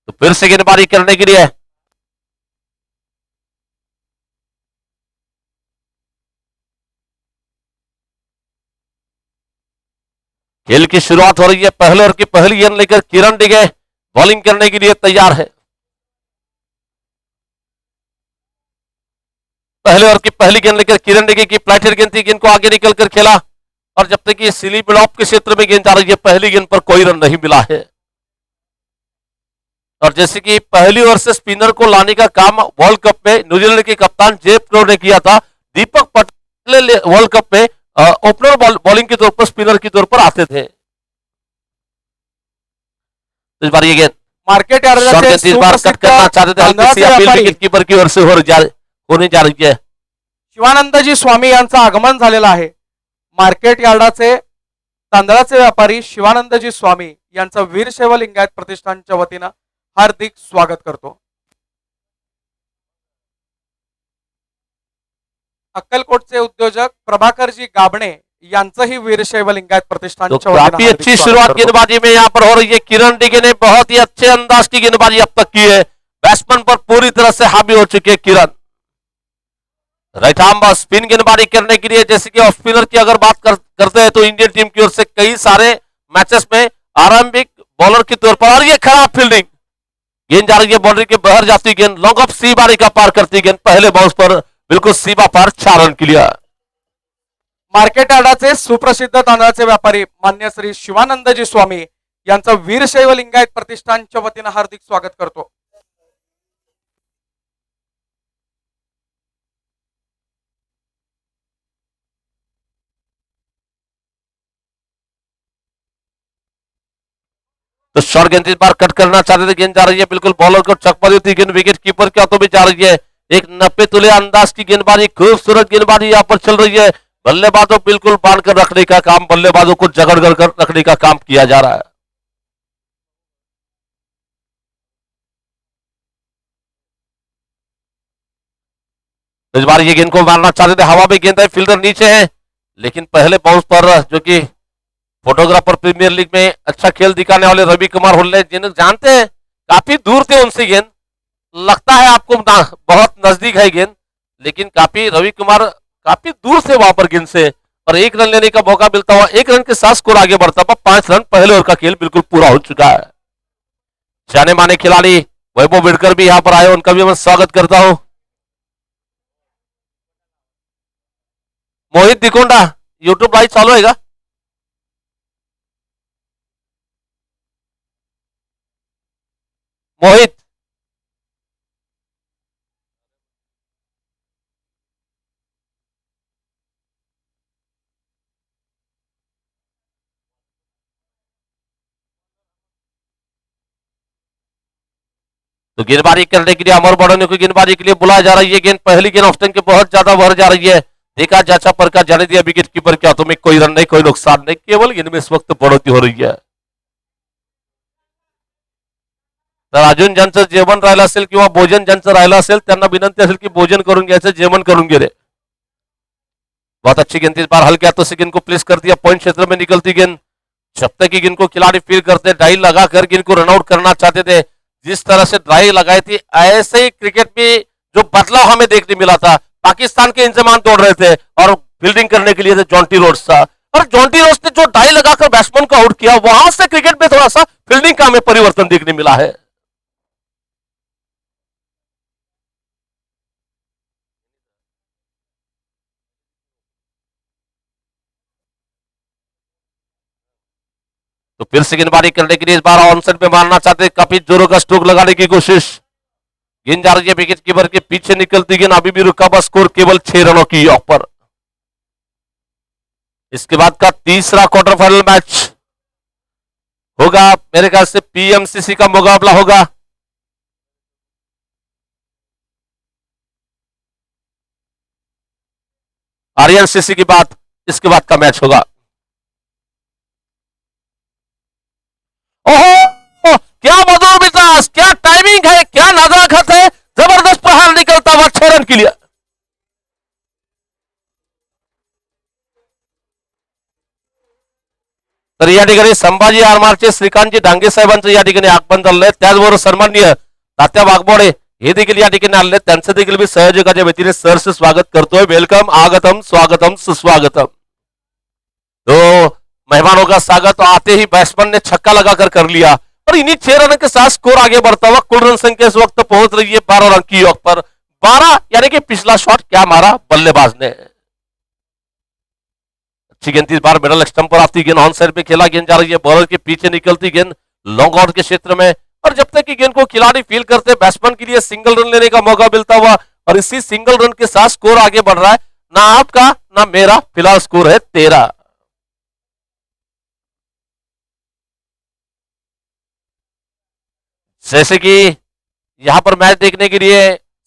तो फिर से गेंदबाजी करने के लिए खेल की शुरुआत हो रही है। पहले ओवर की पहली गेंद लेकर किरण डिगे बॉलिंग करने के लिए तैयार है। पहले ओवर की पहली गेंद लेकर किरण डिगे की फ्लैटेड गेंद थी, गेंद को आगे निकलकर खेला और जब तक ये सिली ब्लॉक के क्षेत्र में गेंद जा रही है, पहली गेंद पर कोई रन नहीं मिला है। और जैसे कि पहली ओवर से स्पिनर को लाने का काम वर्ल्ड कप में न्यूजीलैंड के कप्तान जेफ क्लोड ने किया था, दीपक पटेल वर्ल्ड कप में ओपनर बॉलिंग के तौर पर स्पिनर के तौर पर आते थे। इस बार ये गेंद मार्केट यार्ड इस बार कट करना चाहते थे, हल्की सी अपील विकेट कीपर की ओर से होने जा रही है। शिवानंदजी स्वामी यांचं आगमन झालेलं आहे। मार्केट यार्डाचे तांदळाचे व्यापारी शिवानंदजी स्वामी यांचं वीरशैव लिंगायत प्रतिष्ठानच्या वतीनं हार्दिक स्वागत करतो। अक्कलकोटचे उद्योजक प्रभाकरजी गाबणे यांचंही वीरशैव लिंगायत प्रतिष्ठानच्या वतीनं काफी अच्छी शुरुआत गेंदबाजी में यहाँ पर हो रही है। किरण डिगे ने बहुत ही अच्छे अंदाज की गेंदबाजी अब तक की है, बैट्समैन पर पूरी तरह से हावी हो चुके हैं किरण। राइट आर्म स्पिन गेंदबाजी करने के लिए, जैसे कि ऑफ स्पिनर की अगर बात करते हैं तो इंडियन टीम की ओर से कई सारे मैचेस में आरंभिक बॉलर के तौर पर, और ये खराब फील्डिंग, गेंद जा रही है बाउंड्री के बाहर जाती गेंद, लॉन्ग ऑफ सी बारी का पार करती गेंद, पहले बाउंस पर बिल्कुल सीमा पार 4 रन के लिए। मार्केट यार्डाचे सुप्रसिद्ध तांदळाचे व्यापारी मान्य श्री शिवानंदजी स्वामी यांचं वीरशैव लिंगायत प्रतिष्ठानच्या वतीनं हार्दिक स्वागत करतो। तो शॉर्ट गेंद इस बार कट करना चाहते थे, गेंद जा रही है बिल्कुल बॉलर को चकमा देती गेंद विकेट कीपर के हाथों में जा रही है। एक 90 तुले अंदाज की गेंदबाजी, खूबसूरत गेंदबाजी यहाँ पर चल रही है। बल्लेबाजों बिल्कुल बांध कर रखने का काम, बल्लेबाजों को जगड़ कर रखने का काम किया जा रहा है। इस बार ये गेंद को मारना चाहते थे, हवा में गेंद है, फील्डर नीचे है, लेकिन पहले बाउंस पर जो कि फोटोग्राफर प्रीमियर लीग में अच्छा खेल दिखाने वाले रवि कुमार हुल्ले, जिन्हें जानते हैं, काफी दूर थे उनसे गेंद, लगता है आपको बहुत नजदीक है गेंद, लेकिन रवि कुमार काफी दूर से वहां पर गेंद से, और 1 रन लेने का मौका मिलता हुआ 1 रन के साथ स्कोर आगे बढ़ता हुआ 5 रन, पहले ओवर का खेल बिल्कुल पूरा हो चुका है। जाने माने खिलाड़ी वैभव विड़कर भी यहां पर आए, उनका भी मैं स्वागत करता हूं। मोहित दिकोंडा, यूट्यूब लाइव चालू है का? मोहित, तो गेंदबाजी करने के लिए अमर बड़ोनी को गेंदबाजी के लिए बुलाया जा रहा है। ये गेंद पहली गेंद ऑफ के बहुत ज्यादा बढ़ जा रही है, देखा जाचा पर का जाने दिया विकेट कीपर के हाथों में, कोई रन नहीं, कोई नुकसान नहीं, केवल गेंद में इस वक्त बढ़ोतरी हो रही है। तर अजून ज्यांचं जेवण राहिलं असेल किंवा भोजन ज्यांचं राहिलं असेल त्यांना विनंती असेल की भोजन करून घ्यायचं, जेवण करून घे रे। बहुत अच्छी गेंद इस बार हल्के हाथों से गेंद को प्लेस कर दिया, पॉइंट क्षेत्र में निकलती गेंद, जब तक की गेंद को खिलाड़ी फील करते, डाई लगाकर गेंद को रनआउट करना चाहते थे, जिस तरह से ड्राई लगाई थी, ऐसे ही क्रिकेट में जो बदलाव हमें देखने मिला था, पाकिस्तान के इंतजाम तोड़ रहे थे और फील्डिंग करने के लिए जॉन्टी रोड्स था, और जॉन्टी रोड्स ने जो डाई लगाकर बैट्समैन को आउट किया, वहां से क्रिकेट में थोड़ा सा फील्डिंग का हमें परिवर्तन देखने मिला है। तो फिर से गेंदबाजी करने के लिए इस बार ऑनसेट में मारना चाहते, काफी जोरों का स्ट्रोक लगाने की कोशिश, गेंद जा रही है विकेट कीपर के पीछे निकलती गेंद, अभी भी रुका हुआ, स्कोर केवल 6 रनों की ऑफर। इसके बाद का तीसरा क्वार्टर फाइनल मैच होगा, मेरे ख्याल से पीएमसीसी का मुकाबला होगा। आरएनसीसी की बात, इसके बाद का मैच होगा। ओहो, क्या मधुर मिजाज, क्या टाइमिंग है, क्या नजाकत है, जबरदस्त प्रहार निकलता हुआ 6 रन के लिए। तर या ठिकाणी संभाजी आरमारचे श्रीकांतजी डांगे साहेबांचं या ठिकाणी आगमन झालंय. त्याचबरोबर सन्माननीय तात्या वाघमोडे हे देखील या ठिकाणी आले. त्यांचं देखील मी संयोजकाच्या वतीने सरस स्वागत करतोय. वेलकम, आगतम, स्वागतम, सुस्वागतम. तो मेहमानों का स्वागत आते ही बैट्समैन ने छक्का लगाकर कर लिया और इन्हीं 6 रन के साथ स्कोर आगे बढ़ता हुआ कुल रन संख्या इस वक्त पहुंच रही है 12 रन की योग पर. 12 यानी कि पिछला शॉट क्या मारा बल्लेबाज ने. अच्छी गेंद इस बार मिडल स्टंप पर आती गेंद ऑन साइड पे खेला. गेंद जा रही है बॉलर के पीछे निकलती गेंद लॉन्ग आउट के क्षेत्र में. और जब तक की गेंद को खिलाड़ी फील करते बैट्समैन के लिए सिंगल रन लेने का मौका मिलता हुआ और इसी सिंगल रन के साथ स्कोर आगे बढ़ रहा है. ना आपका ना मेरा, फिलहाल स्कोर है 13. जैसे कि यहां पर मैच देखने के लिए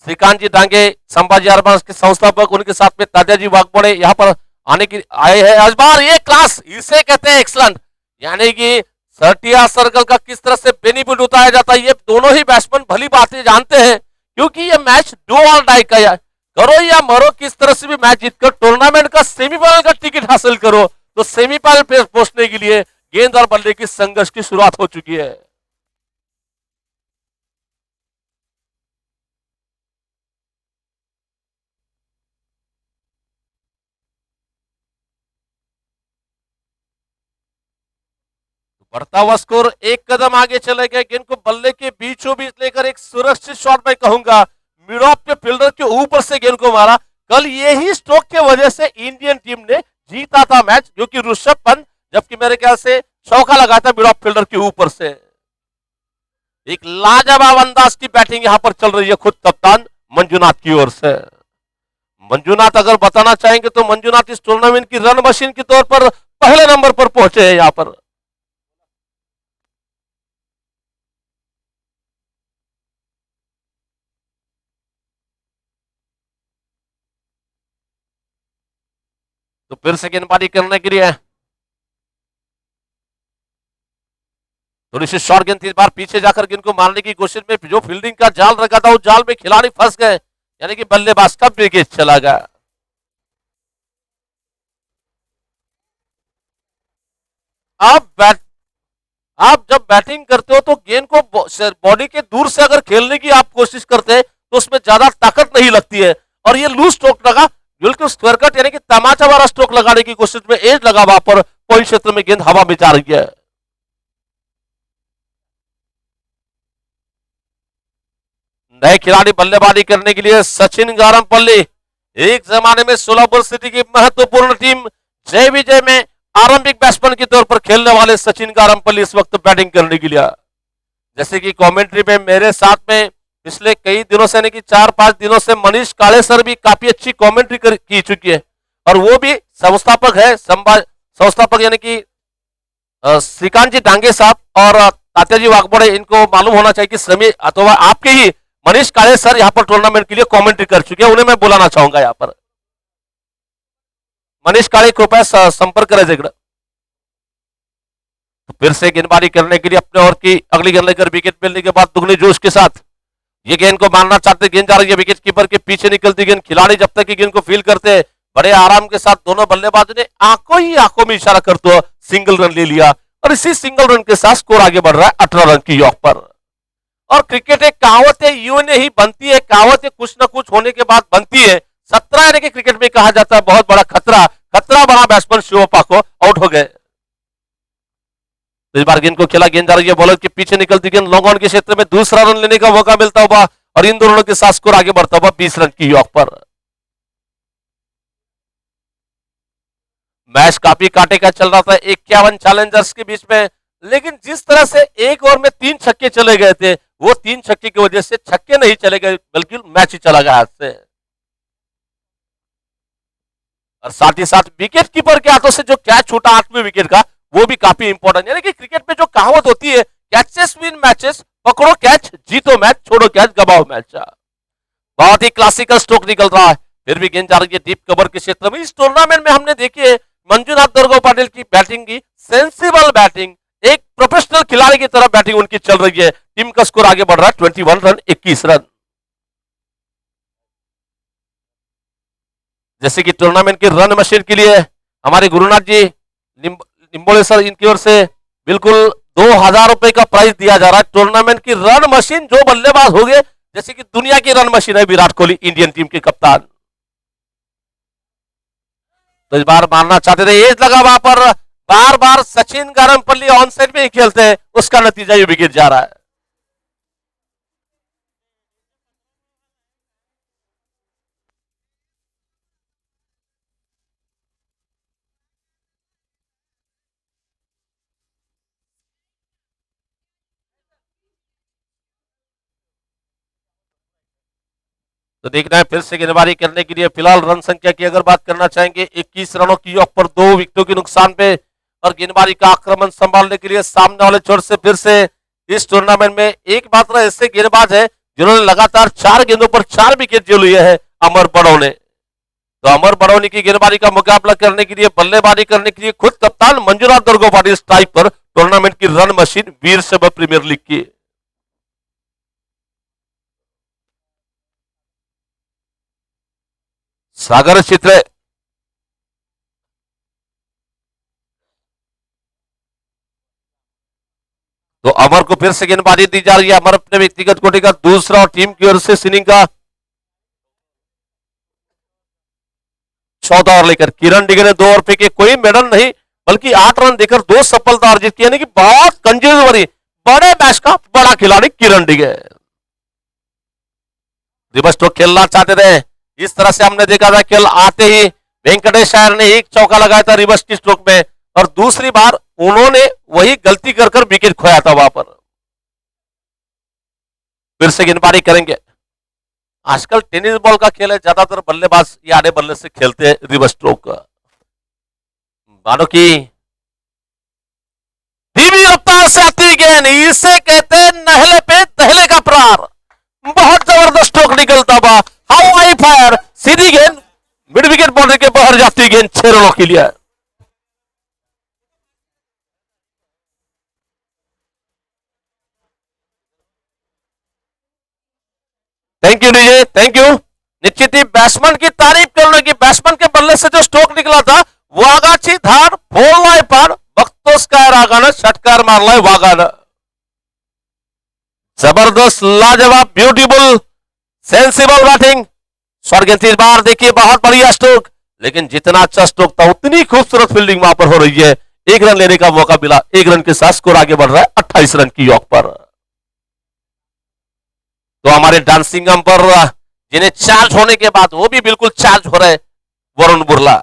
श्रीकांत जी डांगे संभाजी आरमार के संस्थापक उनके साथ में तात्या जी वाघमोड़े यहां पर आने की आए हैं. इस बार ये क्लास इसे कहते हैं एक्सलेंट. यानी कि सर्टिया सर्कल का किस तरह से बेनिफिट उठाया जाता है ये दोनों ही बैट्समैन भली बातें जानते हैं. क्योंकि ये मैच डू और डाई का है. करो या मरो, किस तरह से भी मैच जीतकर टूर्नामेंट का सेमीफाइनल का टिकट हासिल करो. तो सेमीफाइनल पे पहुंचने के लिए गेंद और बल्ले की संघर्ष की शुरुआत हो चुकी है. बढ़ता हुआ स्कोर एक कदम आगे चले गए. गेंद को बल्ले के बीचों बीच लेकर एक सुरक्षित शॉट मैं कहूंगा मिड ऑफ के फील्डर के ऊपर से गेंद को मारा. कल यही स्ट्रोक के वजह से इंडियन टीम ने जीता था मैच, जो कि ऋषभ पंत जबकि मेरे ख्याल से चौका लगा था मिड ऑफ फील्डर के ऊपर से. एक लाजवाब अंदाज की बैटिंग यहां पर चल रही है खुद कप्तान मंजुनाथ की ओर से. मंजुनाथ अगर बताना चाहेंगे तो मंजुनाथ इस टूर्नामेंट की रन मशीन के तौर पर पहले नंबर पर पहुंचे हैं यहां पर. तो फिर से गेंदबाजी करने के लिए थोड़ी सी शॉर्ट गेंद इस बार पीछे जाकर गेंद को मारने की कोशिश में जो फील्डिंग का जाल रखा था उस जाल में खिलाड़ी फंस गए. यानी कि बल्लेबाज का विकेट चला गया. आप जब बैटिंग करते हो तो गेंद को बॉडी के दूर से अगर खेलने की आप कोशिश करते हैं तो उसमें ज्यादा ताकत नहीं लगती है. और ये लूज स्ट्रोक लगा, बिल्कुल स्क्वायर कट यानी कि तमाचा वाला स्ट्रोक लगाने की कोशिश में एज लगा वहां पर पॉइंट क्षेत्र में गेंद हवा में जा रही है. नए खिलाड़ी बल्लेबाजी करने के लिए सचिन गारमपल्ली. एक जमाने में सोलापुर सिटी की महत्वपूर्ण टीम जय विजय में आरंभिक बैट्समैन के तौर पर खेलने वाले सचिन गारमपल्ली इस वक्त बैटिंग करने के लिए. जैसे कि कमेंट्री पे मेरे साथ में पिछले कई दिनों से यानी कि 4-5 दिनों से मनीष काले सर भी काफी अच्छी कमेंट्री की चुकी है. और वो भी संस्थापक है संस्थापक यानी कि श्रीकांत जी डांगे साहब और तात्या जी वाघमोड़े. इनको मालूम होना चाहिए कि समी अथवा आपके ही मनीष काले सर यहाँ पर टूर्नामेंट के लिए कमेंट्री कर चुके हैं. उन्हें मैं बुलाना चाहूंगा यहाँ पर. मनीष काले कृपया संपर्क करें जिक्र. तो फिर से गेंदबाजी करने के लिए अपने ओर की अगली गेंद लेकर विकेट मिलने के बाद दुगने जोश के साथ ये गेंद को मारना चाहते. गेंद जा रही है विकेट कीपर के पीछे निकलती गेंद. खिलाड़ी जब तक की गेंद को फील करते बड़े आराम के साथ दोनों बल्लेबाजों ने आंखों ही आंखों में इशारा करते हुए सिंगल रन ले लिया. और इसी सिंगल रन के साथ स्कोर आगे बढ़ रहा है 18 रन की योग पर. और क्रिकेट एक कहावत है, यूं नहीं बनती है कहावत, कुछ ना कुछ होने के बाद बनती है. 17 यानी कि क्रिकेट में कहा जाता है बहुत बड़ा खतरा बड़ा बैट्समैन शिवप्पा को आउट हो गए. तो इस बार गेंद को खेला. गेंद जा रही है बॉलर के पीछे निकलती गेंद लॉन्ग ऑन के क्षेत्र में दूसरा रन लेने का मौका मिलता हुआ और इन दोनों के साथ स्कोर आगे बढ़ता हुआ 20 रन की योग पर. मैच काफी कांटे का चल रहा था 51 चैलेंजर्स के बीच में. लेकिन जिस तरह से एक ओवर में 3 छक्के चले गए थे वो 3 छक्के की वजह से छक्के नहीं चले गए बल्कि मैच ही चला गया हाथ से. और साथ ही साथ विकेट कीपर के हाथों से जो कैच छूटा 8वें विकेट का वो भी काफी इंपॉर्टेंट. यानी कि क्रिकेट में जो कहावत होती है कैचेस विन मैचेस, पकड़ो कैच जीतो मैच, छोड़ो कैच गवाओ मैच. बहुत ही क्लासिकल स्ट्रोक निकल रहा है. फिर भी गेंद जा रही है डीप कवर के क्षेत्र में. इस टूर्नामेंट में हमने देखी है मंजुनाथ दुर्गो पाटिल की बैटिंग की सेंसिबल बैटिंग, एक प्रोफेशनल खिलाड़ी की तरह बैटिंग उनकी चल रही है. टीम का स्कोर आगे बढ़ रहा है 21 रन 21 रन. जैसे कि टूर्नामेंट की रन मशीन के लिए हमारे गुरुनाथ जी निम्बोले सर, इनकी ओर से बिल्कुल 2,000 रुपए का प्राइज दिया जा रहा है। टूर्नामेंट की रन मशीन जो बल्लेबाज हो गए, जैसे कि दुनिया की रन मशीन है विराट कोहली, इंडियन टीम के कप्तान। तो इस बार मारना चाहते थे, एज लगा वहां पर, बार बार सचिन गारमपल्ली ऑन साइड में ही खेलते हैं, उसका नतीजा ये विकेट जा रहा है। तो देखना है फिर से गेंदबाजी करने के लिए। फिलहाल रन संख्या की अगर बात करना चाहेंगे, 21 रनों की ऑफ पर 2 विकेटों के नुकसान पे, और गेंदबाजी का आक्रमण संभालने के लिए सामने वाले छोर से फिर से इस टूर्नामेंट में एकमात्र ऐसे गेंदबाज है जिन्होंने लगातार 4 गेंदों पर 4 विकेट जो लिए हैं, अमर बड़ौने। तो अमर बड़ौनी की गेंदबाजी का मुकाबला करने के लिए, बल्लेबाजी करने के लिए खुद कप्तान मंजुनाथ दुर्गोपाटी स्ट्राइक पर, टूर्नामेंट की रन मशीन वीर सेवा प्रीमियर लीग की। सागर चित्र, तो अमर को फिर से गेंदबाजी दी जा रही है। अमर अपने व्यक्तिगत कोटि का दूसरा और टीम की ओर से सिनिंग का 14 ओवर लेकर किरण डिगे ने 2 ओवर फेंके, कोई मेडल नहीं, बल्कि 8 रन देकर 2 सफलता अर्जित की, यानी कि बहुत कंफ्यूज भरी बड़े मैच का बड़ा खिलाड़ी किरण डिगे। रिवर्स स्ट्रोक खेलना चाहते थे, इस तरह से हमने देखा था, खेल आते ही वेंकटेश अय्यर ने एक चौका लगाया था रिवर्स की स्ट्रोक में, और दूसरी बार उन्होंने वही गलती कर विकेट खोया था वहां पर। फिर से गेंदबाजी करेंगे। आजकल टेनिस बॉल का खेल है, ज्यादातर बल्लेबाज ये आड़े बल्ले से खेलते हैं रिवर्स स्ट्रोक। मानो कि धीमी रफ्तार से आती गेंद, इसे कहते हैं नहले पे दहले का प्रहार। बहुत जबरदस्त स्ट्रोक निकलता हुआ हवाई फायर, सीधी गेंद मिड विकेट बाउंड्री के बाहर जाती गेंद 6 रनों के लिए। Thank you DJ, thank you. निश्चित ही बैट्समैन की तारीफ करने की, बैट्समैन के बल्ले से जो स्ट्रोक निकला था, वागाची धार फोड़लाय पार बख्तोस्कार रागानं षटकार मारलाय वागानं। जबरदस्त, लाजवाब, ब्यूटीफुल, सेंसिबल बैटिंग। स्वर्गेंद्र इस बार देखिए बहुत बढ़िया स्ट्रोक, लेकिन जितना अच्छा स्ट्रोक था उतनी खूबसूरत फील्डिंग वहां पर हो रही है। 1 रन लेने का मौका मिला, 1 रन के साथ स्कोर आगे बढ़ रहा है 28 रन की यॉक पर। तो हमारे डांसिंग अंपर जिन्हें चार्ज होने के बाद वो भी बिल्कुल चार्ज हो रहे, वरुण बुर्ला।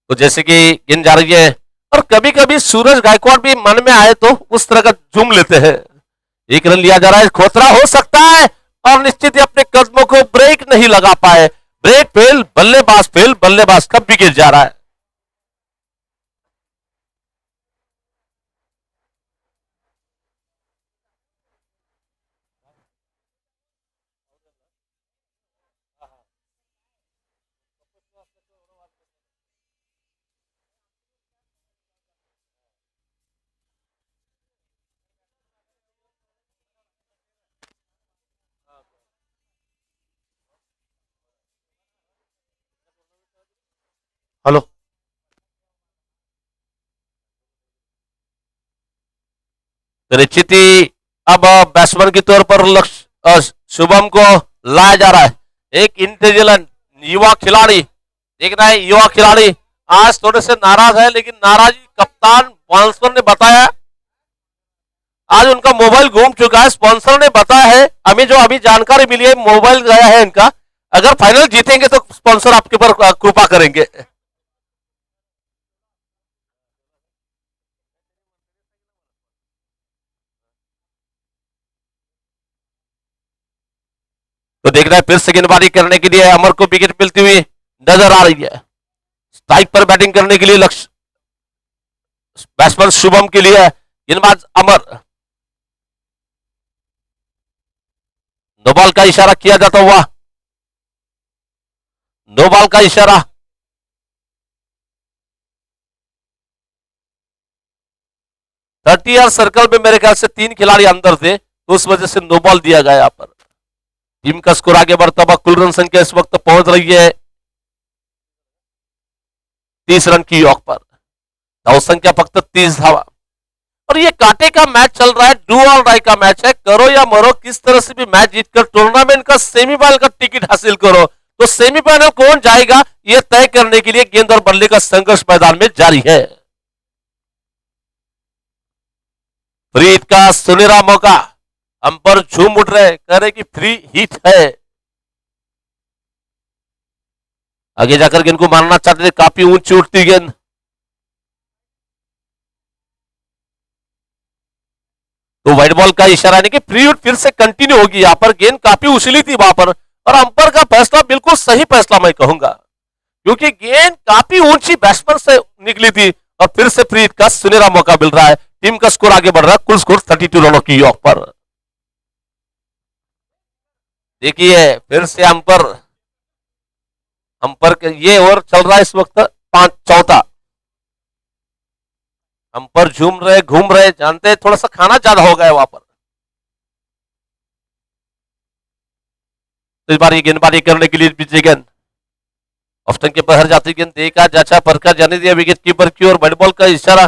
तो जैसे कि गेंद जा रही है, और कभी कभी सूरज गायकवाड़ भी मन में आए तो उस तरह का झूम लेते हैं। 1 रन लिया जा रहा है, खोतरा हो सकता है, और निश्चित ही अपने कदमों को ब्रेक नहीं लगा पाए। ब्रेक फेल, बल्लेबाज का विकेट जा रहा है। हेलो, तो निश्चित ही अब बैट्समैन के तौर पर लक्ष्य शुभम को लाया जा रहा है, एक इंटेलिजेंट युवा खिलाड़ी। देखना है, युवा खिलाड़ी आज थोड़े से नाराज है, लेकिन नाराजी कप्तान स्पॉन्सर ने बताया, आज उनका मोबाइल घूम चुका है। स्पॉन्सर ने बताया है, हमें जो अभी जानकारी मिली है, मोबाइल गया है इनका। अगर फाइनल जीतेंगे तो स्पॉन्सर आपके ऊपर कृपा करेंगे। तो देखना है फिर से गेंदबाजी करने के लिए अमर को विकेट मिलती हुई नजर आ रही है। स्ट्राइक पर बैटिंग करने के लिए लक्ष्य बैट्समैन शुभम के लिए गेंदबाज अमर। नो बॉल का इशारा किया जाता हुआ, नो बॉल का इशारा। थर्टी यार सर्कल में मेरे ख्याल से 3 खिलाड़ी अंदर थे, तो उस वजह से नो बॉल दिया गया यहाँ पर। टीम का स्कोर आगे बढ़ता हुआ, कुल रन संख्या इस वक्त पहुंच रही है 30 रन की योग पर, धाव संख्या फक्त 30 धावा। और ये कांटे का मैच चल रहा है, डू और डाई का मैच है, करो या मरो, किस तरह से भी मैच जीतकर टूर्नामेंट का सेमीफाइनल का टिकट हासिल करो। तो सेमीफाइनल कौन जाएगा यह तय करने के लिए गेंद और बल्ले का संघर्ष मैदान में जारी है। फ्री का सुनहरा मौका, अंपर झूम उठ रहे, कह रहे कि फ्री हिट है। आगे जाकर गेंद को मारना चाहते थे, काफी ऊंची उठती गेंद। तो व्हाइट बॉल का इशारा नहीं कि फ्री हिट फिर से कंटिन्यू होगी। यहां पर गेंद काफी उछली थी वहां पर, और अंपर का फैसला बिल्कुल सही फैसला मैं कहूंगा, क्योंकि गेंद काफी ऊंची बैट्समैन से निकली थी और फिर से फ्री हिट का सुनहरा मौका मिल रहा है। टीम का स्कोर आगे बढ़ रहा है, कुल स्कोर 32 रनों की योग पर। देखिए फिर से अंपर ये ओवर चल रहा है इस वक्त 5 अंपर झूम रहे, घूम रहे, जानते हैं थोड़ा सा खाना ज्यादा हो गया वहां पर। तो इस बार ये गेंदबाजी करने के लिए पीछे गेंद ऑफ्टन के बाहर जाती गेंद देखा जाचा परखा जाने दिया विकेट कीपर की और बैट बॉल का इशारा।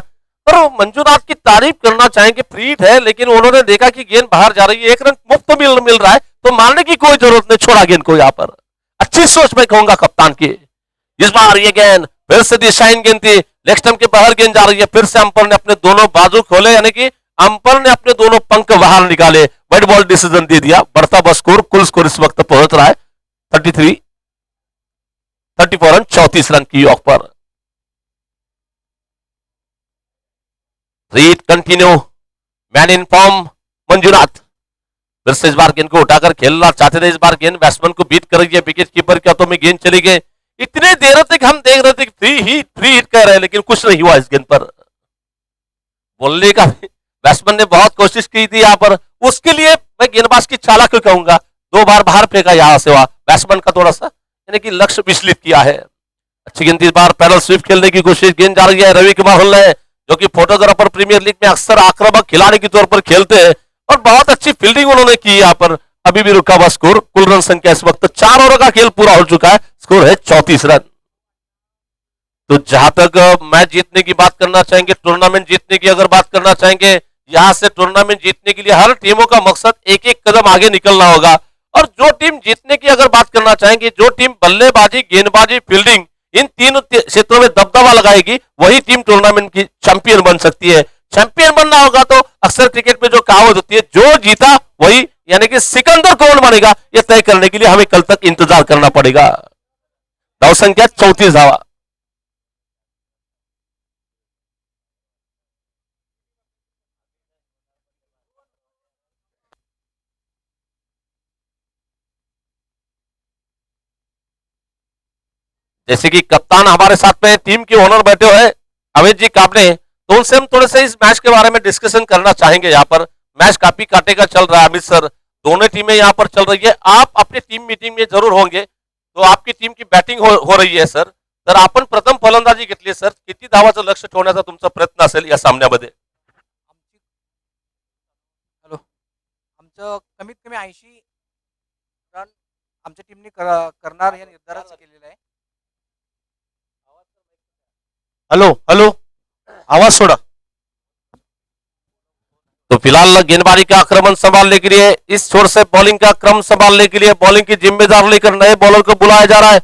और मंजूनाथ की तारीफ करना चाहेंगे, फ्री हिट है लेकिन उन्होंने देखा कि गेंद बाहर जा रही है, 1 रन मुफ्त मिल रहा है, तो मारने की कोई जरूरत नहीं, छोड़ा गेंद को। यहां पर अच्छी सोच मैं कहूंगा कप्तान की। इस बार ये गेंद फिर से दिशाहीन गेंद थी, लेग स्टंप के बाहर गेंद जा रही है, फिर से अंपर ने अपने दोनों बाजू खोले, यानी कि अंपर ने अपने दोनों पंख बाहर निकाले, व्हाइट बॉल डिसीजन दे दिया। बढ़ता बस स्कोर, कुल स्कोर इस वक्त पहुंच रहा है 34 रन 34 रन की योग पर। Read continue, man in form Manjunath फिर से इस बार गेंद को उठाकर खेलना चाहते थे। इस बार गेंद बैट्समैन को बीट कर रही है, विकेट कीपर के हाथों में गेंद चली गई। इतने देर तक हम देख रहे थे कि फ्री हिट कह रहे हैं, लेकिन कुछ नहीं हुआ इस गेंद पर। बोलने का बैट्समैन ने बहुत कोशिश की थी यहां पर, उसके लिए मैं गेंदबाज की चालाक क्यों कहूंगा, 2 बार बाहर फेंका यहां से वहां, बैट्समैन का थोड़ा सा यानी कि लक्ष्य विचलित किया है। अच्छी गेंद इस बार पैरल स्वीप खेलने की कोशिश, गेंद जा रही है रवि कुमार हुल्ला है, जो कि फोटोग्राफर प्रीमियर लीग में अक्सर आक्रामक खिलाड़ी के तौर पर खेलते हैं, और बहुत अच्छी फील्डिंग उन्होंने की यहां पर। अभी भी रुका हुआ स्कोर, कुल रन संख्या इस वक्त 4 ओवर का खेल पूरा हो चुका है, स्कोर है 34 रन। तो जहां तक मैच जीतने की बात करना चाहेंगे, टूर्नामेंट जीतने की अगर बात करना चाहेंगे, यहां से टूर्नामेंट जीतने के लिए हर टीमों का मकसद एक एक कदम आगे निकलना होगा। और जो टीम जीतने की अगर बात करना चाहेंगे, जो टीम बल्लेबाजी, गेंदबाजी, फील्डिंग इन तीनों क्षेत्रों में दबदबा लगाएगी, वही टीम टूर्नामेंट की चैंपियन बन सकती है। चैंपियन बनना होगा तो अक्सर क्रिकेट में जो कहावत होती है, जो जीता वही, यानी कि सिकंदर कौन बनेगा, यह तय करने के लिए हमें कल तक इंतजार करना पड़ेगा। दाव संख्या 34 धावा। जैसे कि कप्तान हमारे साथ में टीम के ओनर बैठे हुए हैं अमित जी काबले, तो उनसे हम थोड़े से इस मैच के बारे में डिस्कशन करना चाहेंगे। यहाँ पर मैच काफी कांटे का चल रहा है अमित सर, दोनों टीमें यहाँ पर चल रही है, आप अपनी टीम मीटिंग में जरूर होंगे, तो आपकी टीम की बॅटिंग हो रही आहे सर, तर आपण प्रथम फलंदाजी घेतली सर, किती धावाचं लक्ष ठेवण्याचा तुमचा प्रयत्न असेल या सामन्यामध्ये? हॅलो, आमचं कमीत कमी 80 रन आमच्या टीमने करणार हे निर्धारच केलेलं आहे. हेलो हेलो, आवाज छोड़ा। तो फिलहाल गेंदबाजी का आक्रमण संभालने के लिए, इस छोर से बॉलिंग का क्रम संभालने के लिए बॉलिंग की जिम्मेदार लेकर नए बॉलर को बुलाया जा रहा है।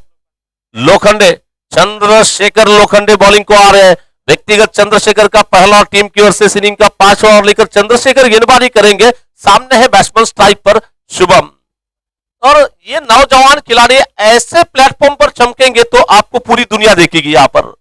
लोखंडे, चंद्रशेखर लोखंडे बॉलिंग को आ रहे हैं। व्यक्तिगत चंद्रशेखर का पहला, टीम की ओर से इनिंग का 5वां ओवर लेकर चंद्रशेखर गेंदबाजी करेंगे। सामने है बैट्समैन स्ट्राइक पर शुभम। और ये नौजवान खिलाड़ी ऐसे प्लेटफॉर्म पर चमकेंगे तो आपको पूरी दुनिया देखेगी यहां पर,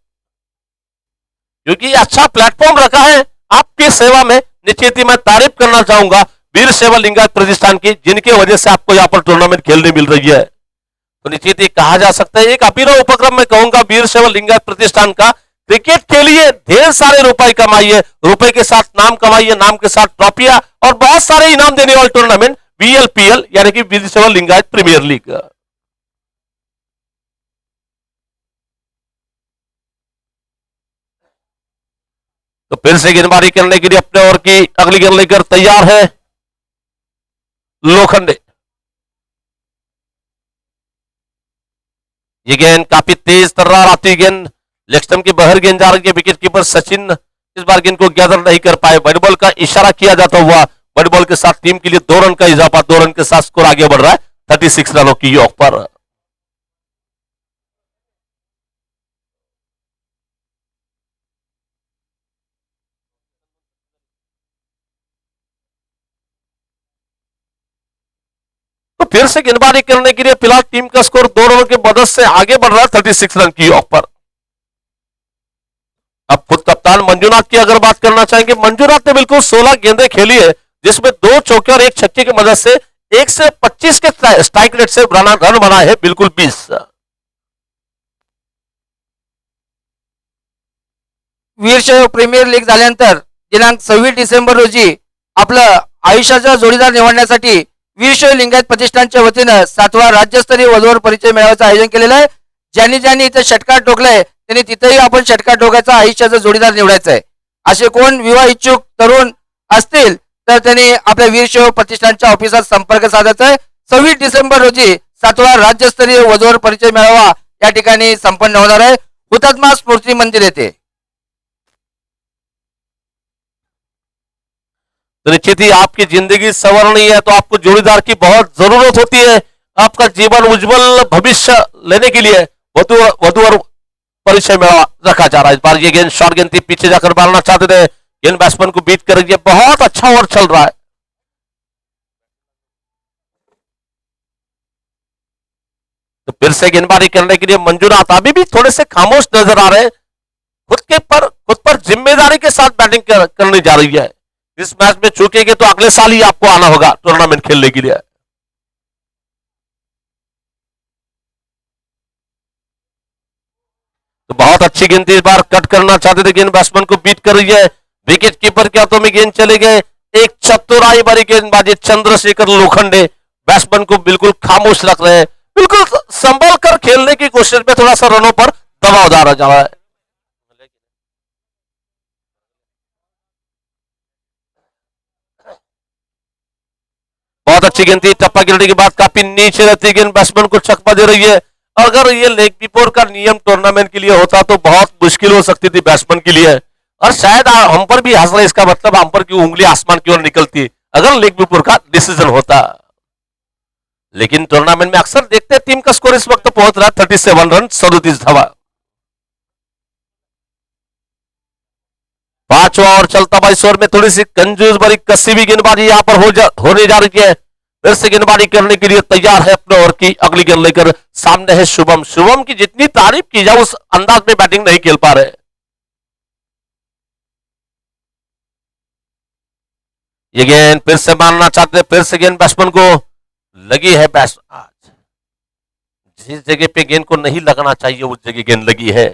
क्योंकि अच्छा प्लेटफॉर्म रखा है आपकी सेवा में। निश्चित ही मैं तारीफ करना चाहूंगा वीर शैव लिंगायत प्रतिष्ठान की, जिनके वजह से आपको यहाँ पर टूर्नामेंट खेलने मिल रही है। तो निश्चित ही कहा जा सकता है एक अभिनव उपक्रम में कहूंगा वीर शैव लिंगायत प्रतिष्ठान का। क्रिकेट खेलिए, ढेर सारे रुपए कमाइए, रुपए के साथ नाम कमाइए, नाम के साथ ट्रॉफियां और बहुत सारे इनाम देने वाले टूर्नामेंट VLPL यानी कि वीर शैव लिंगायत प्रीमियर लीग। तो फिर से गेंदबाजी करने के लिए अपने ओवर की अगली गेंद लेकर तैयार है लोखंडे। ये गेंद काफी तेज तर्रार आती गेंद, लेग स्टंप की बहर गेंद जा रही है, विकेट कीपर सचिन इस बार गेंद को गैदर नहीं कर पाए। बड़ी बॉल का इशारा किया जाता हुआ बड़ी बॉल के साथ टीम के लिए 2 रन का इजाफा, 2 रन के साथ स्कोर आगे बढ़ रहा है 36 रनों की योग पर। तो फिर से गेंदबाजी करने के लिए फिलहाल टीम का स्कोर 2 रनों की मदद से आगे बढ़ रहा है 36 रन की योग पर। अब खुद कप्तान मंजूनाथ की अगर बात करना चाहेंगे, मंजूनाथ ने बिल्कुल 16 गेंदें खेली है, जिसमें 2 चौके और 1 छक्के की मदद से 1 से 25 के स्ट्राइक रेट से रन बनाए है, बिल्कुल 20। वीरशैव प्रीमियर लीग झाल्यानंतर दिनांक 26 डिसेंबर रोजी आपलं आयुष्याचा जोडीदार निवडण्यासाठी वीरशैव लिंगायत प्रतिष्ठानच्या वतीनं 7वा राज्यस्तरीय वधूवर परिचय मेळाव्याचं आयोजन केलेलं आहे. ज्यांनी ज्यांनी इथे षटकार ठोकलाय त्यांनी तिथेही आपण षटकार ठोकायचा, आयुष्याचा जोडीदार निवडायचा आहे. असे कोण विवाह इच्छुक तरुण असतील तर त्यांनी आपल्या वीरशैव प्रतिष्ठानच्या ऑफिसात संपर्क साधायचा आहे. 26 डिसेंबर रोजी 7वा राज्यस्तरीय वधूवर परिचय मेळावा या ठिकाणी संपन्न होणार आहे, हुतात्मा स्मृती मंदिर येथे. तो निश्चित ही आपकी जिंदगी संवरनी है तो आपको जोड़ीदार की बहुत जरूरत होती है। आपका जीवन उज्जवल भविष्य लेने के लिए वधू और परिचय मेला रखा जा रहा है। इस बार ये गेंद शॉर्ट गेंद थी, पीछे जाकर मारना चाहते थे, गेंद बैट्समैन को बीट कर रही है। बहुत अच्छा ओवर चल रहा है। तो फिर से गेंदबाजी करने के लिए मंजूनाथ अभी भी थोड़े से खामोश नजर आ रहे हैं। खुद पर जिम्मेदारी के साथ बैटिंग करनी जा रही है। इस मैच में चूकेंगे तो अगले साल ही आपको आना होगा टूर्नामेंट खेलने के लिए। तो बहुत अच्छी गेंद थी, इस बार कट करना चाहते थे, गेंद बैट्समैन को बीट कर रही है। विकेट कीपर के हाथों में गेंद चले गए। एक चतुराई भरी गेंदबाजी चंद्रशेखर लोखंडे बैट्समैन को बिल्कुल खामोश रख रहे हैं, बिल्कुल संभल कर खेलने की कोशिश में थोड़ा सा रनों पर दबाव डाला जा रहा है। बहुत अच्छी गेंद थी, टप्पा गिरने के बाद काफी नीचे रहती गेंद बैट्समैन को चकमा दे रही है। अगर ये लेग बिफोर का नियम टूर्नामेंट के लिए होता तो बहुत मुश्किल हो सकती थी बैट्समैन के लिए, और शायद हम पर भी हंस रहे, इसका मतलब हम पर की उंगली आसमान की ओर निकलती अगर लेग बिफोर का डिसीजन होता। लेकिन टूर्नामेंट में अक्सर देखते हैं टीम का स्कोर इस वक्त पहुंच रहा है 37 रन 37 धावा। 5वां ओवर चलता 22 ओवर में थोड़ी सी कंजूस भरी कसी भी गेंदबाजी यहां पर होने जा रही है। फिर से गेंदबाजी करने के लिए तैयार है अपने ओवर की अगली गेंद लेकर। सामने है शुभम की जितनी तारीफ की जाए उस अंदाज में बैटिंग नहीं खेल पा रहे। ये गेंद फिर से मारना चाहते हैं, फिर से गेंद बैट्समैन को लगी है। आज जिस जगह पे गेंद को नहीं लगना चाहिए उस जगह गेंद लगी है।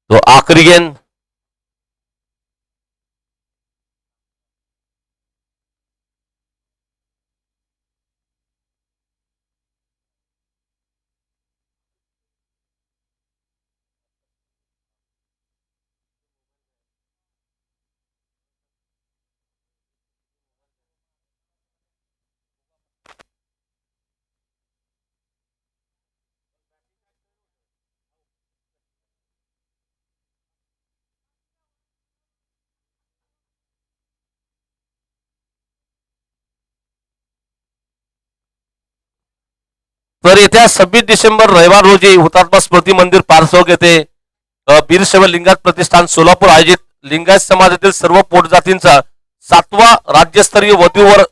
तो आखिरी गेंद तर येत्या 26 डिसेंबर रविवार रोजी हुतात्मा स्मृती मंदिर पारसोग येथे वीरशैव लिंगायत प्रतिष्ठान सोलापूर आयोजित लिंगायत समाजातील सर्व पोटजातींचा 7वा राज्यस्तरीय वधूवर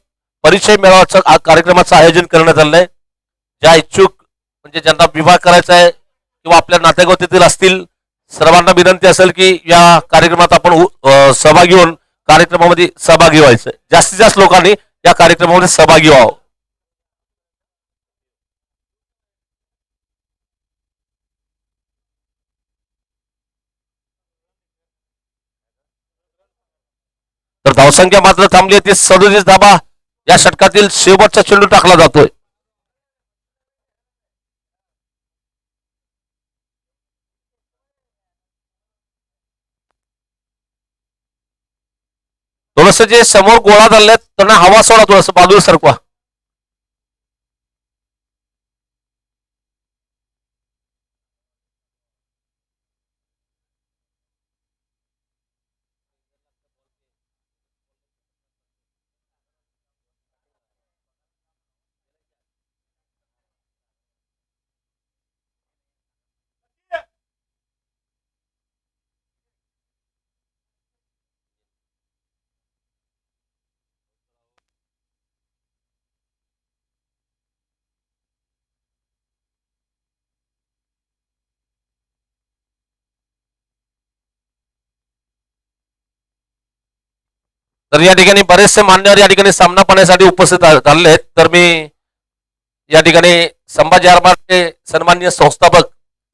परिचय मेळाव्याचा कार्यक्रमाचं आयोजन करण्यात आलं आहे। ज्या इच्छुक म्हणजे ज्यांना विवाह करायचा आहे किंवा आपल्या नातेगोतीतील असतील सर्वांना विनंती असेल की या कार्यक्रमात आपण सहभागी होऊन कार्यक्रमामध्ये सहभागी व्हायचं। जास्तीत जास्त लोकांनी या कार्यक्रमामध्ये सहभागी व्हावं। तर धावसंख्या मात्र थांबली आहे 37 धाबा। या षटकातील शेवटचा चेंडू टाकला जातोय। थोडं थोडस जे समोर गोळा झाले त्यांना हवा सोडा, थोडस बाजूला सरकवा. तर या ठिकाणी बरेचसे मान्यवर या ठिकाणी सामना पाहण्यासाठी उपस्थित झालेले आहेत. तर मी या ठिकाणी संभाजी आरमारचे सन्माननीय संस्थापक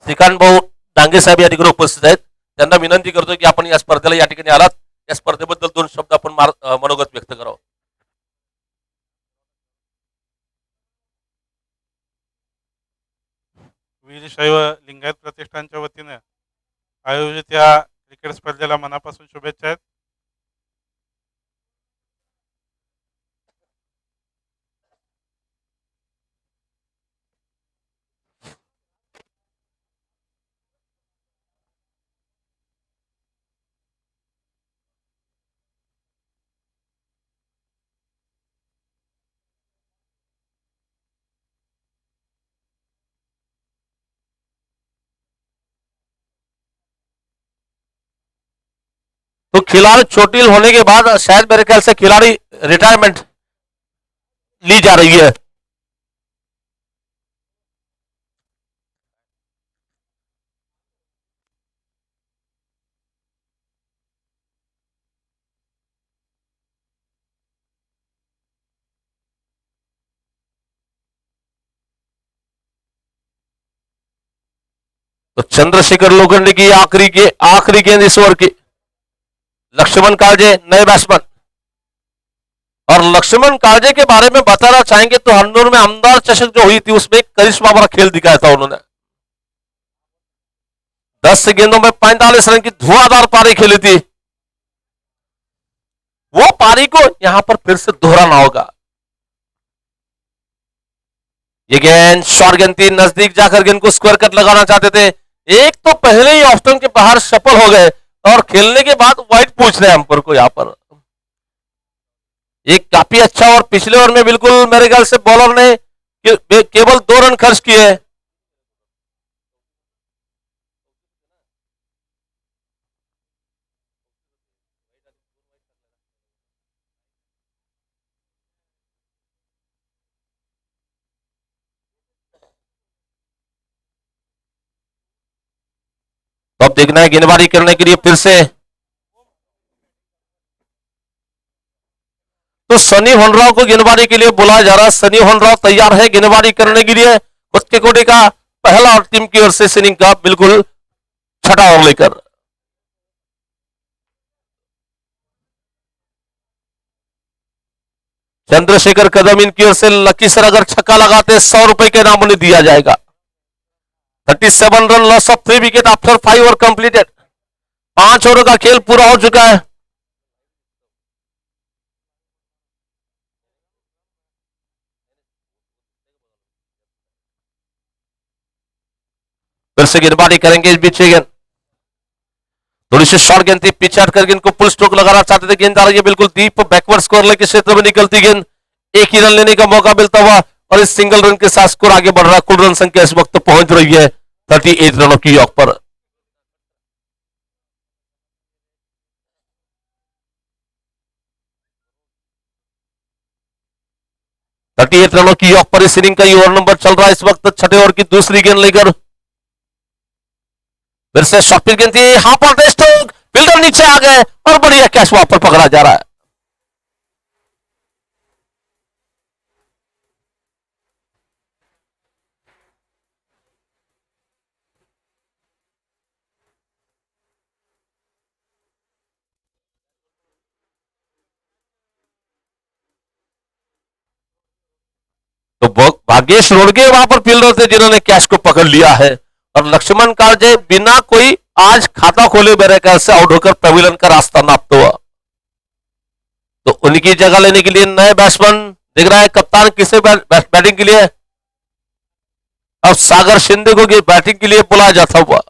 श्रीकांत भाऊ डांगे साहेब या ठिकाणी उपस्थित आहेत. त्यांना विनंती करतो की आपण या स्पर्धेला या ठिकाणी आलात, या स्पर्धेबद्दल 2 शब्द आपण मनोगत व्यक्त करावं. वीरशैव लिंगायत प्रतिष्ठानच्या वतीने आयोजित या क्रिकेट स्पर्धेला मनापासून शुभेच्छा आहेत. तो खिलाड़ी चोटिल होने के बाद शायद मेरे ख्याल से खिलाड़ी रिटायरमेंट ली जा रही है. तो चंद्रशेखर लोखंडे की आखिरी गेंद इस ओवर की. लक्ष्मण कालजे नए बैट्समैन, और लक्ष्मण कालजे के बारे में बताना चाहेंगे तो हरनूर में आमदार चषक जो हुई थी उसमें करिश्मा भरा खेल दिखाया था उन्होंने. 10 गेंदों में 45 रन की धुआंधार पारी खेली थी. वो पारी को यहां पर फिर से दोहराना होगा. ये गेंद शॉर्ट गेंद थी, नजदीक जाकर गेंद को स्क्वायर कट लगाना चाहते थे. एक तो पहले ही ऑफ स्टंप के बाहर सफल हो गए और खेलने के बाद वाइड पूछ रहे हैं अंपायर को. यहां पर एक काफी अच्छा, और पिछले ओवर में बिल्कुल मेरे ख्याल से बॉलर ने केवल 2 रन खर्च किए. तो अब देखना है गेंदबाजी करने के लिए फिर से तो सनी होनराव को गेंदबाजी के लिए बुलाया जा रहा है. सनी होनराव तैयार है गेंदबाजी करने के लिए. उसके कोटे का पहला और टीम की ओर से इनिंग का बिल्कुल छठा ओवर लेकर. चंद्रशेखर कदम इनकी ओर से लकी सर अगर छक्का लगाते 100 रुपए के नाम उन्हें दिया जाएगा. 37 run loss of 3 wicket after 5 over completed. 5 over का खेल पूरा हो चुका है. फिर से गेंदबाजी करेंगे इस बीच गेंद. थोड़ी सी शॉर्ट गेंद थी, पिच हट कर गेंद को फुल स्ट्रोक लगाना चाहते थे. गेंद आ रही है बिल्कुल डीप बैकवर्ड स्कोर लेके क्षेत्र में निकलती गेंद. एक ही रन लेने का मौका मिलता हुआ और इस सिंगल रन के साथ स्कोर आगे बढ़ रहा है. कुल रन संख्या इस वक्त पहुंच रही है 38 रनों की योग पर. थर्टी एट रनों की योग पर इस इनिंग का ये ओवर नंबर चल रहा है इस वक्त. छठे ओवर की दूसरी गेंद लेकर फिर से शॉर्ट पिच गेंद थी, हाफ और टेस्ट, फील्डर नीचे आ गए और बढ़िया कैच वहां पर पकड़ा जा रहा है. तो भाग्येश रोडगे वहां पर फील्डर थे जिन्होंने कैच को पकड़ लिया है. और लक्ष्मण कालजे बिना कोई आज खाता खोले मेरे ख्याल से आउट होकर पेविलियन का रास्ता नापते हुआ. उनकी जगह लेने के लिए नए बैट्समैन दिख रहा है। कप्तान किसे बैटिंग के लिए, अब सागर शिंदे को बैटिंग के लिए बुलाया जाता हुआ।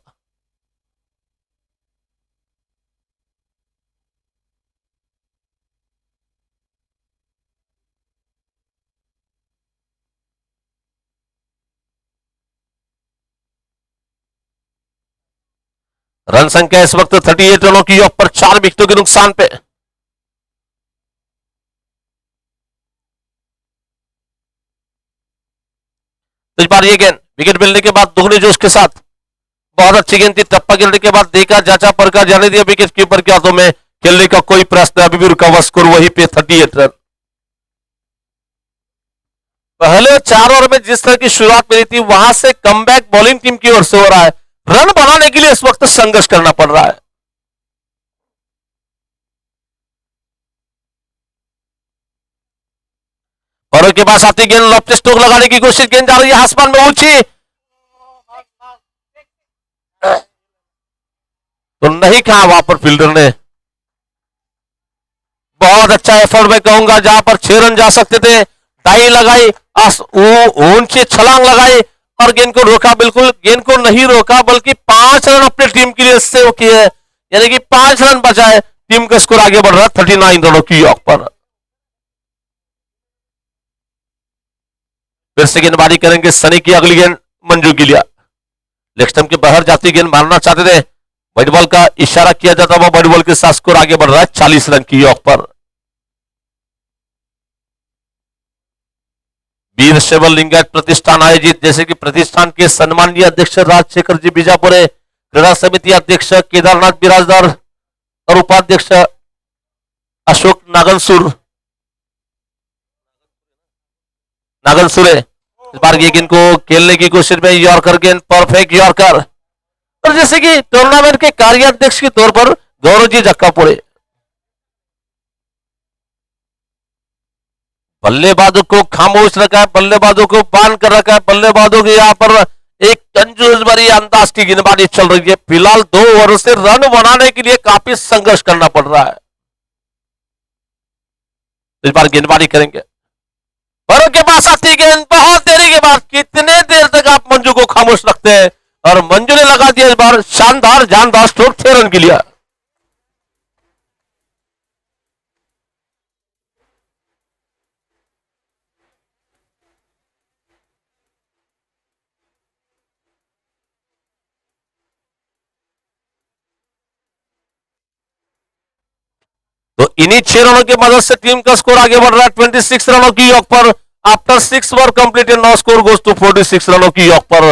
रन संख्या इस वक्त 38 रनों की ऑफ पर 4 विकेटों के नुकसान पे। तो इस बार ये गेंद विकेट मिलने के बाद दोगुने जोश के साथ बहुत अच्छी गेंद थी। टप्पा गिरने के बाद देखा जांचा परखा जाने दिया विकेट कीपर के हाथों में, खेलने का कोई प्रश्न अभी भी रुका हुआ। स्कोर वहीं पे 38 रन। पहले 4 ओवर में जिस तरह की शुरुआत मिली थी वहां से कमबैक बॉलिंग टीम की ओर से हो रहा है। रन बनाने के लिए इस वक्त संघर्ष करना पड़ रहा है। और के पास आती गेंद लॉफ्ट स्ट्रोक लगाने की कोशिश, गेंद जा रही है आसमान में ऊंची, तो नहीं कहा वहां पर फील्डर ने। बहुत अच्छा एफर्ट मैं कहूंगा, जहां पर 6 रन जा सकते थे, टाई लगाई, ऊंची छलांग लगाई और गेंद को रोका। बिल्कुल गेंद को नहीं रोका बल्कि 5 रन अपनी टीम के लिए सेव किए, यानी कि 5 रन बचाए। टीम का स्कोर आगे बढ़ रहा है 39 रनों की ऑफ पर। फिर से गेंदबाजी करेंगे सनी की अगली गेंद मंजू के लिए। लेग स्टंप के बाहर जाती गेंद मारना चाहते थे, व्हाइट बॉल का इशारा किया जाता है, व्हाइट बॉल के साथ स्कोर आगे बढ़ रहा है 40 रन की ऑफ पर। वीर शैव लिंगायत प्रतिष्ठान आयोजित, जैसे कि प्रतिष्ठान के सम्मानीय अध्यक्ष राजशेखर जी बीजापुरे, क्रीड़ा समिति अध्यक्ष केदारनाथ बिराजदार और उपाध्यक्ष अशोक नागनसुरे इस बार ये गेंद को खेलने की कोशिश में यॉर्कर गेंद, परफेक्ट यॉर्कर। और जैसे कि टूर्नामेंट के कार्याध्यक्ष के तौर पर गौरव जी जक्कापुरे, बल्लेबाजों को खामोश रखा है, बल्लेबाजों को बांध कर रखा है, बल्लेबाजों के यहाँ पर एक कंजूस भरी अंदाज की गेंदबाजी चल रही है। फिलहाल 2 ओवर से रन बनाने के लिए काफी संघर्ष करना पड़ रहा है। इस बार गेंदबाजी करेंगे, और के पास आती गेंद, बहुत देरी के बाद, कितने देर तक आप मंजू को खामोश रखते हैं, और मंजू ने लगा दिया इस बार शानदार जानदार स्ट्रोक 6 रन के लिए। तो इन्हीं 6 रनों की मदद से टीम का स्कोर आगे बढ़ रहा है 26 रनों की योग पर। After 6 over completed, no score goes to 46 रनों की योग पर।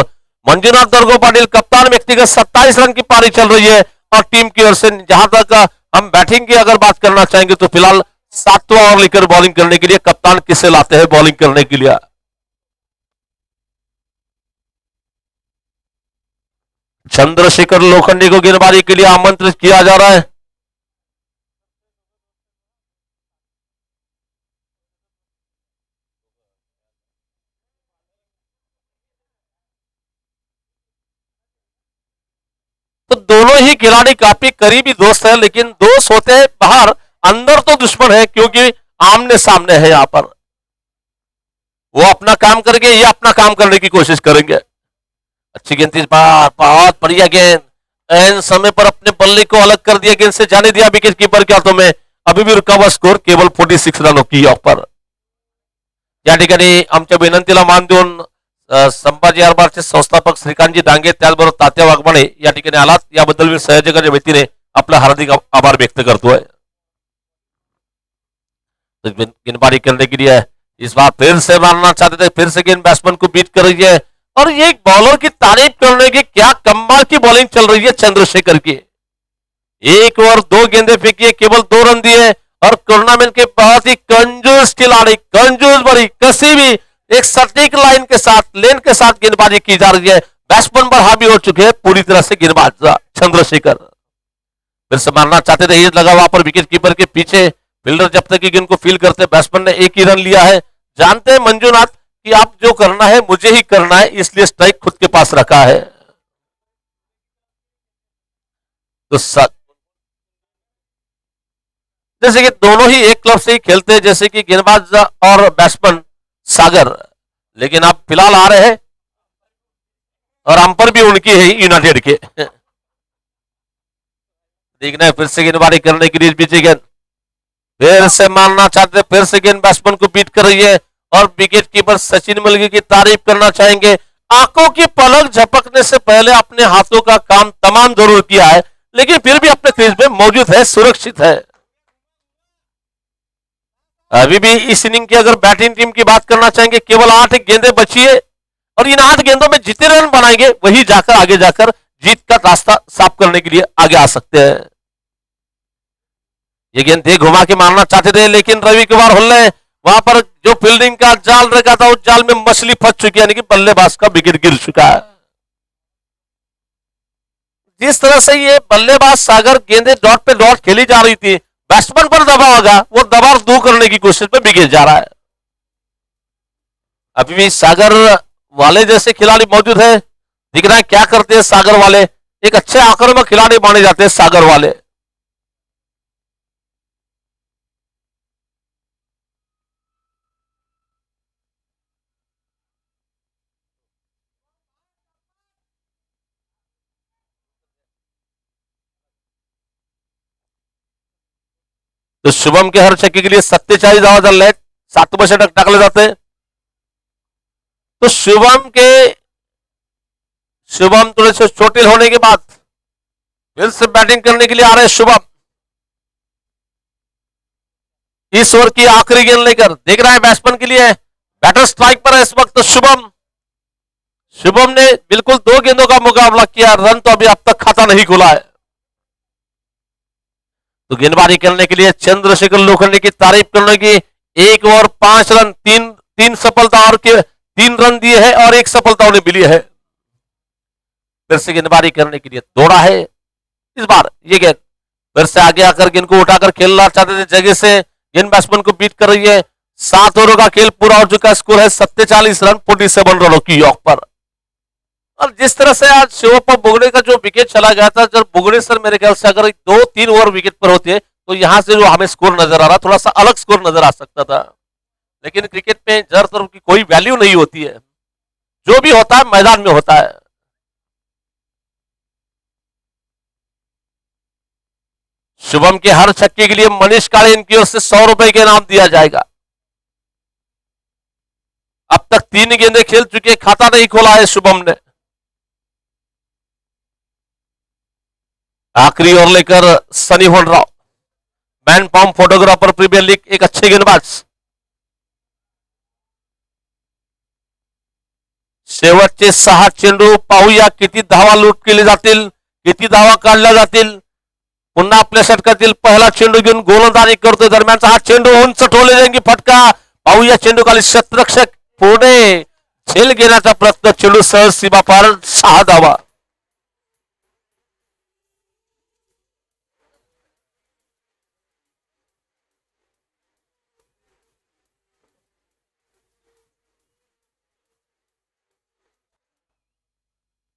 मंजुनाथ दर्गो पाटिल कप्तान, व्यक्तिगत 27 रन की पारी चल रही है। और टीम की ओर से जहां तक हम बैटिंग की अगर बात करना चाहेंगे तो फिलहाल 7वां ओवर लेकर बॉलिंग करने के लिए कप्तान किसे लाते हैं बॉलिंग करने के लिए। चंद्रशेखर लोखंडी को गेंदबाजी के लिए आमंत्रित किया जा रहा है। तो दोनों ही खिलाड़ी काफी करीबी दोस्त हैं, लेकिन दोस्त होते हैं बाहर, अंदर तो दुश्मन है, क्योंकि आमने सामने है। यहां पर वो अपना काम करेंगे, ये अपना काम करने की कोशिश करेंगे। अच्छी गेंद इस बार, बहुत बढ़िया गेंद, एन समय पर अपने बल्ले को अलग कर दिया, गेंद से जाने दिया विकेट कीपर के हाथों में। अभी भी रुका हुआ स्कोर केवल 46 रनों की ऑफ पर। या ठिकाणी आमच्या विनंतीला मान देऊन संभाजी आरबारचे संस्थापक श्रीकांतजी डांगे, त्याचबरोबर तात्या वाघमाणे या ठिकाणी आलात, याबद्दल मी संयोजकांच्या वतीने आपला हार्दिक आभार व्यक्त करतोय। गेंदबाजी करने के लिए इस बार फिर से मारना चाहते थे, फिर से गेंद बैट्समैन को बीट कर रही है। और ये एक बॉलर की तारीफ करने की, क्या कमाल की बॉलिंग चल रही है चंद्रशेखर की। 1 ओवर 2 गेंदे फेंकी, केवल 2 रन दिए, और टूर्नामेंट के बहुत ही कंजूस खिलाड़ी, कंजूस भरी कसी भी एक सटीक लाइन के साथ, लेन के साथ गेंदबाजी की जा रही है। बैट्समैन पर हावी हो चुके हैं पूरी तरह से गेंदबाज चंद्रशेखर। फिर से मारना चाहते थे, लगा वहां पर विकेट कीपर के पीछे। फील्डर जब तक की गेंद को फील करते, बैट्समैन ने 1 ही रन लिया है। जानते हैं मंजुनाथ कि आप जो करना है मुझे ही करना है, इसलिए स्ट्राइक खुद के पास रखा है। तो जैसे कि दोनों ही एक क्लब से ही खेलते हैं, जैसे कि गेंदबाज और बैट्समैन सागर, लेकिन अब फिलहाल आ रहे हैं और अंपर भी उनकी है यूनाइटेड के। देखना है फिर से गेंदबाजी करने के लिए बीच गेंद फिर से मारना चाहते, फिर से गेंद बैट्समैन को बीट कर रही है और विकेट कीपर सचिन मलगी की तारीफ करना चाहेंगे। आंखों की पलक झपकने से पहले अपने हाथों का काम तमाम जरूर किया है, लेकिन फिर भी अपने क्रीज में मौजूद है, सुरक्षित है। अभी भी इस इनिंग की अगर बैटिंग टीम की बात करना चाहेंगे, केवल 8 गेंदें बची है और इन 8 गेंदों में जितने रन बनाएंगे वही जाकर आगे जाकर जीत का रास्ता साफ करने के लिए आगे आ सकते हैं। ये गेंद थे घुमा के मारना चाहते थे, लेकिन रवि कुमार हुल्ले वहां पर जो फील्डिंग का जाल रखा था उस जाल में मछली फंस चुकी है, यानी कि बल्लेबाज का विकेट गिर चुका है। जिस तरह से ये बल्लेबाज सागर गेंदे डॉट पे डॉट खेली जा रही थी, बैट्समैन पर दबाव होगा, वो दबाव दूर करने की कोशिश में बिगड़ जा रहा है। अभी भी सागर वाले जैसे खिलाड़ी मौजूद है, दिख रहा है क्या करते हैं सागर वाले, एक अच्छे आक्रामक खिलाड़ी माने जाते हैं सागर वाले। तो शुभम के हर छक्के के लिए 47 धावा डाल रहे, 7वें षटक टाकले जाते हैं। तो शुभम थोड़े से चोटिल होने के बाद फिर से बैटिंग करने के लिए आ रहे हैं शुभम। इस ओवर की आखिरी गेंद लेकर देख रहा है बैट्समैन के लिए, बैटर स्ट्राइक पर है इस वक्त शुभम ने बिल्कुल 2 गेंदों का मुकाबला किया, रन तो अभी अब तक खाता नहीं खुला है। तो गेंदबाजी करने के लिए चंद्रशेखर लोखंडे की तारीफ करने की, 1 ओवर 5 रन, 3 सफलता और 3 रन दिए हैं और 1 सफलता उन्हें मिली है। फिर से गेंदबाजी करने के लिए दौड़ा है इस बार, ये गेंद फिर से आगे आकर गेंद को उठाकर खेलना चाहते थे, जगह से गेंद बैट्समैन को बीट कर रही है। 7 ओवरों का खेल पूरा हो चुका, स्कोर है 47 रन 47 रनों की यॉक पर। और जिस तरह से आज शिवप्पा बुगड़े का जो विकेट चला गया था, जब बुगड़े सर मेरे ख्याल से अगर 2-3 ओवर विकेट पर होते तो यहां से जो हमें स्कोर नजर आ रहा, थोड़ा सा अलग स्कोर नजर आ सकता था। लेकिन क्रिकेट में जर तरफ की कोई वैल्यू नहीं होती है, जो भी होता है मैदान में होता है। शुभम के हर छक्के के लिए मनीष काले इनकी ओर से 100 रुपए के इनाम दिया जाएगा। अब तक 3 गेंदें खेल चुके, खाता नहीं खोला है शुभम ने। आखिरी ओवर लेकर Sunny Honrao, man form photographer premier league, एक अच्छे गेंदबाज। शेवटचे 6 चेंडू पाहूया किती धावा लूट केले जातील, किती धावा काढल्या जातील। पुन्हा आपल्या षटकातील पहिला चेंडू घेऊन गोलंदाजी करतोय, दरम्यानचा हा चेंडू उंच ठोले जाईल फटका, पाहूया चेंडू खाली शतरक्षक पुढे झेल घेण्याचा प्रयत्न, चेंडू सहज सीमा पार, 6 धावा।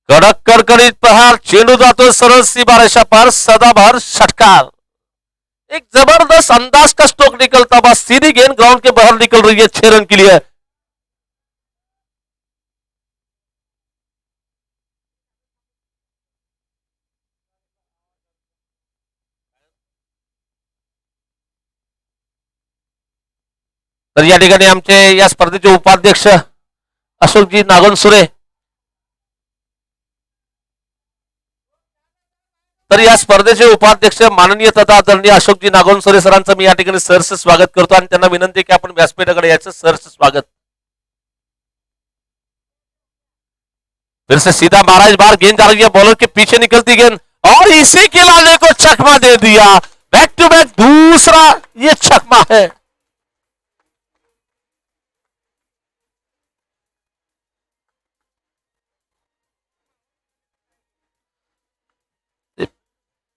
कडक कडकडीत प्रहार, चेंडू जातोय सरळ सीमा रेषा पार, सदाबहार षटकार। एक जबरदस्त अंदाज का स्ट्रोक निकलता, बस सीधी गेंद ग्राउंड के बाहर निकल रही है 6 रन के लिए। तर या ठिकाणी आमचे या स्पर्धेचे उपाध्यक्ष अशोकजी नागनसुरे, तर या स्पर्धेचे उपाध्यक्ष माननीय तथा आदरणीय अशोकजी नागोनसरे सरांचं मी या ठिकाणी सहर्ष स्वागत करतो आणि त्यांना विनंती की आपण व्यासपीठाकडे याचं सहर्ष स्वागत। फिर से सीधा महाराज बार गेंद जा रही है, बॉलर के पीछे निकलती गेंद और इसी खिलाड़ी को छक्का दे दिया, बैक टू बैक दूसरा ये छक्का है।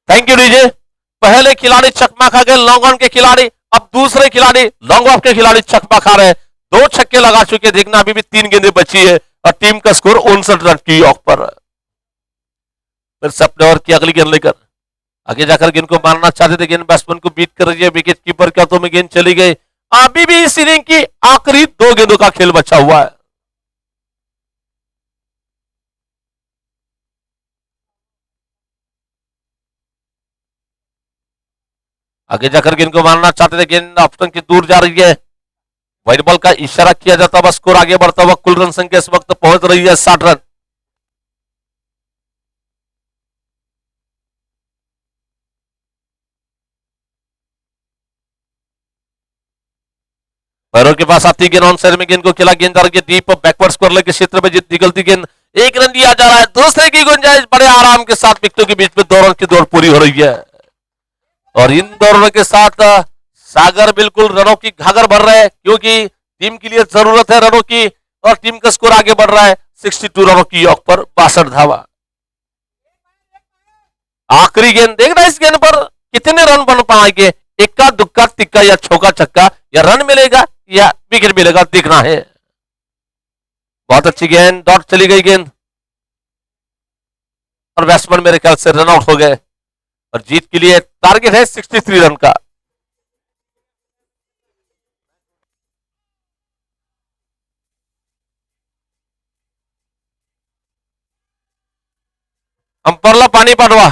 Thank you DJ. पहले खिलाड़ी चकमा खा गए लॉन्ग ऑन के खिलाड़ी, अब दूसरे खिलाड़ी लॉन्ग ऑफ के खिलाड़ी चकमा खा रहे हैं। 2 छक्के लगा चुके, देखना अभी भी 3 गेंदें बची है और टीम का स्कोर 59 रन की ऑफ पर। फिर से अपने ओवर की अगली गेंद लेकर आगे जाकर गेंद को मारना चाहते थे, गेंद बैट्समैन को बीट कर रही है, विकेट कीपर के हाथों में गेंद चली गई। अभी भी इस इनिंग की आखिरी 2 गेंदों का खेल बचा हुआ है। आगे जाकर गेंद को मारना चाहते थे, गेंद ऑप्शन की दूर जा रही है। व्हाइट बॉल का इशारा किया जाता हुआ स्कोर आगे बढ़ता हुआ, कुल रन संख्या इस वक्त पहुंच रही है 60 रन। पैरों के पास आती गेंद ऑन साइड में गेंद को खेला, गेंद आ रही है डीप बैकवर्ड स्कोर के क्षेत्र में निकलती गेंद, 1 रन दिया जा रहा है। दूसरे की गुंजाइश, बड़े आराम के साथ विकेटों के बीच में 2 रन की दौड़ पूरी हो रही है और इन दौड़ों के साथ सागर बिल्कुल रनों की घाघर भर रहे हैं, क्योंकि टीम के लिए जरूरत है रनों की और टीम का स्कोर आगे बढ़ रहा है 62 रनों की योग पर 62 धावा। आखिरी गेंद, देखना इस गेंद पर कितने रन बन पाएंगे, इक्का दुक्का तिक्का या चौका छक्का, या रन मिलेगा या विकेट मिलेगा, देखना है। बहुत अच्छी गेंद, डॉट चली गई गेंद और बैट्समैन मेरे ख्याल से रन आउट हो गए और जीत के लिए टारगेट है 63 रन का। अंपरला पाणी पाठवा।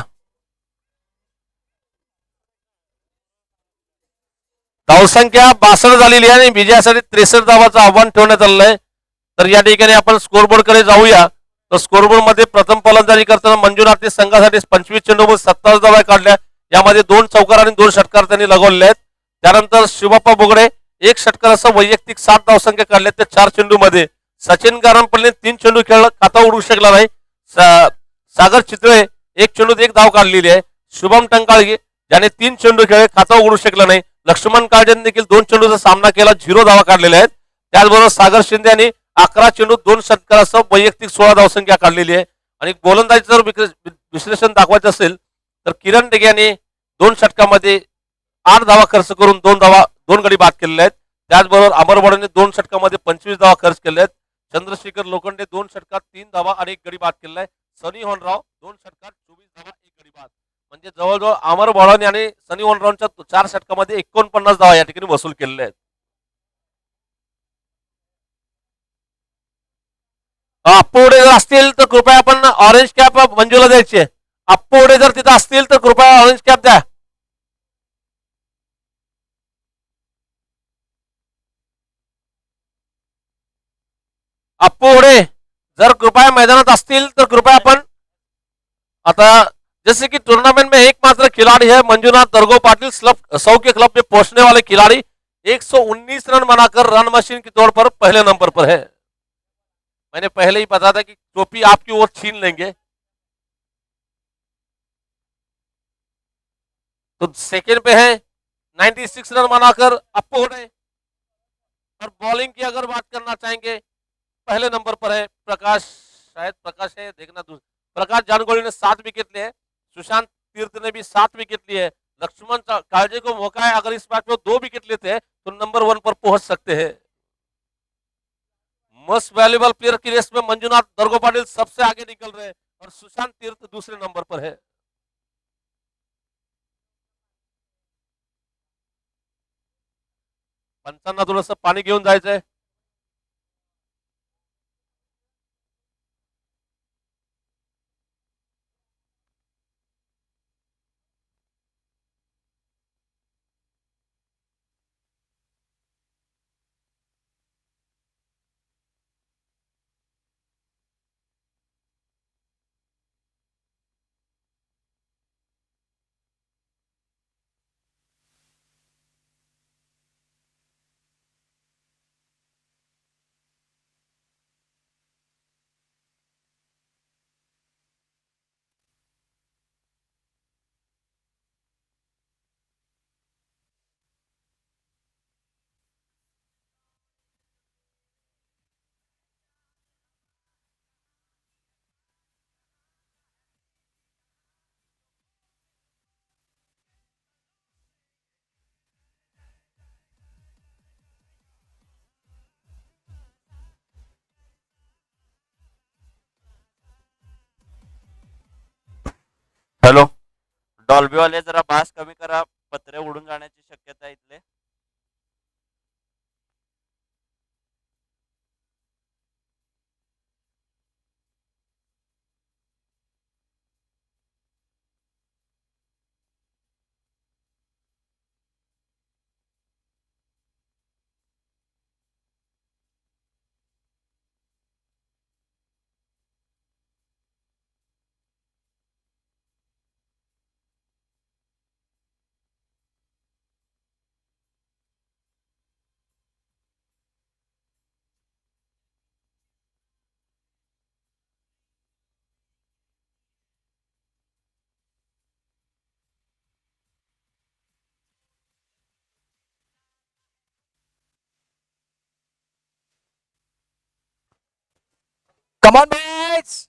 धावसंख्या 62 झालेली आहे आणि विजयासाठी 63 धावाचं आव्हान ठेवण्यात आलेलं आहे। तर या ठिकाणी आपण स्कोरबोर्ड कडे जाऊया। तर स्कोरबोर्ड मध्ये प्रथम फलंदाजी करताना मंजुनाथने संघासाठी 25 चेंडूवर 27 धावा काढल्या, यामध्ये 2 चौकार आणि 2 षटकार त्यांनी लगवले आहेत। त्यानंतर शिवप्पा बोगडे 1 षटकार असं वैयक्तिक 7 धावसंख्या काढल्या त्या 4 चेंडूमध्ये। सचिन गारंपल्लीने 3 चेंडू खेळला, खाता उडू शकला नाही। सागर चितळे 1 चेंडूत 1 धाव काढलेली आहे। शुभम टंकाळगे ज्याने 3 चेंडू खेळले, खाता उघडू शकला नाही। लक्ष्मण काळजेने देखील 2 चेंडूचा सामना केला, 0 धावा काढलेल्या आहेत। त्याचबरोबर सागर शिंदे यांनी 11 चेंडूत 2 षटकारासह वैयक्तिक 16 धावसंख्या काढलेली आहे। आणि गोलंदाजीचं जर विश्लेषण दाखवायचं असेल तर किरण डेगे यांनी 2 षटकामध्ये 8 धावा खर्च करून 2 गडी बाद केलेले आहेत। त्याचबरोबर अमर बडोने 2 षटकामध्ये 25 धावा खर्च केल्या आहेत। चंद्रशेखर लोखंडे 2 षटकात 3 धावा आणि 1 गडी बाद केलेला आहे। सनी होनराव 2 षटकात 24 धावा 1 गडी बाद, म्हणजे जवळजवळ अमर बडोने आणि सनी होनरावच्या 4 षटकामध्ये 49 धावा या ठिकाणी वसूल केलेल्या आहेत। अप्पोडे जर असतील तर कृपया आपण ऑरेंज कॅप मंजूला द्यायची आहे। अप्पोडे जर तिथे असतील तर कृपया ऑरेंज कॅप द्या। अप्पोडे जर कृपया मैदानात असतील तर कृपया आपण, आता जैसे कि टूर्नामेंट में एकमात्र खिलाड़ी है मंजुनाथ दरगो पाटिल, सौ के क्लब में पहुंचने वाले खिलाड़ी 119 रन बनाकर रन मशीन के तौर पर पहले नंबर पर है। मैंने पहले ही बताया था कि टोपी आपकी ओर छीन लेंगे। तो सेकंड पे है 96 रन बनाकर अप्पोडे। और बॉलिंग की अगर बात करना चाहेंगे पहले नंबर पर है प्रकाश, शायद प्रकाश है, देखना प्रकाश जानगोली ने 7 विकेट लिए हैं। सुशांत तीर्थ ने भी 7 विकेट लिए हैं। लक्ष्मण काळजे को मौका है, अगर इस मैच में 2 विकेट लेते हैं तो नंबर 1 पर पहुंच सकते हैं। मोस्ट वैल्यूएबल प्लेयर की रेस में मंजुनाथ दरगो पाटिल सबसे आगे निकल रहे हैं और सुशांत तीर्थ दूसरे नंबर पर है। पंचांना थोडंसं पाणी घेऊन जायचंय। डॉल्बीवाले जरा बास कमी करा, पत्रे उडून जाण्याची शक्यता आहे इथले. Come on boys.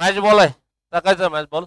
मॅच बॉल आहे, टाकायचा मॅच बॉल.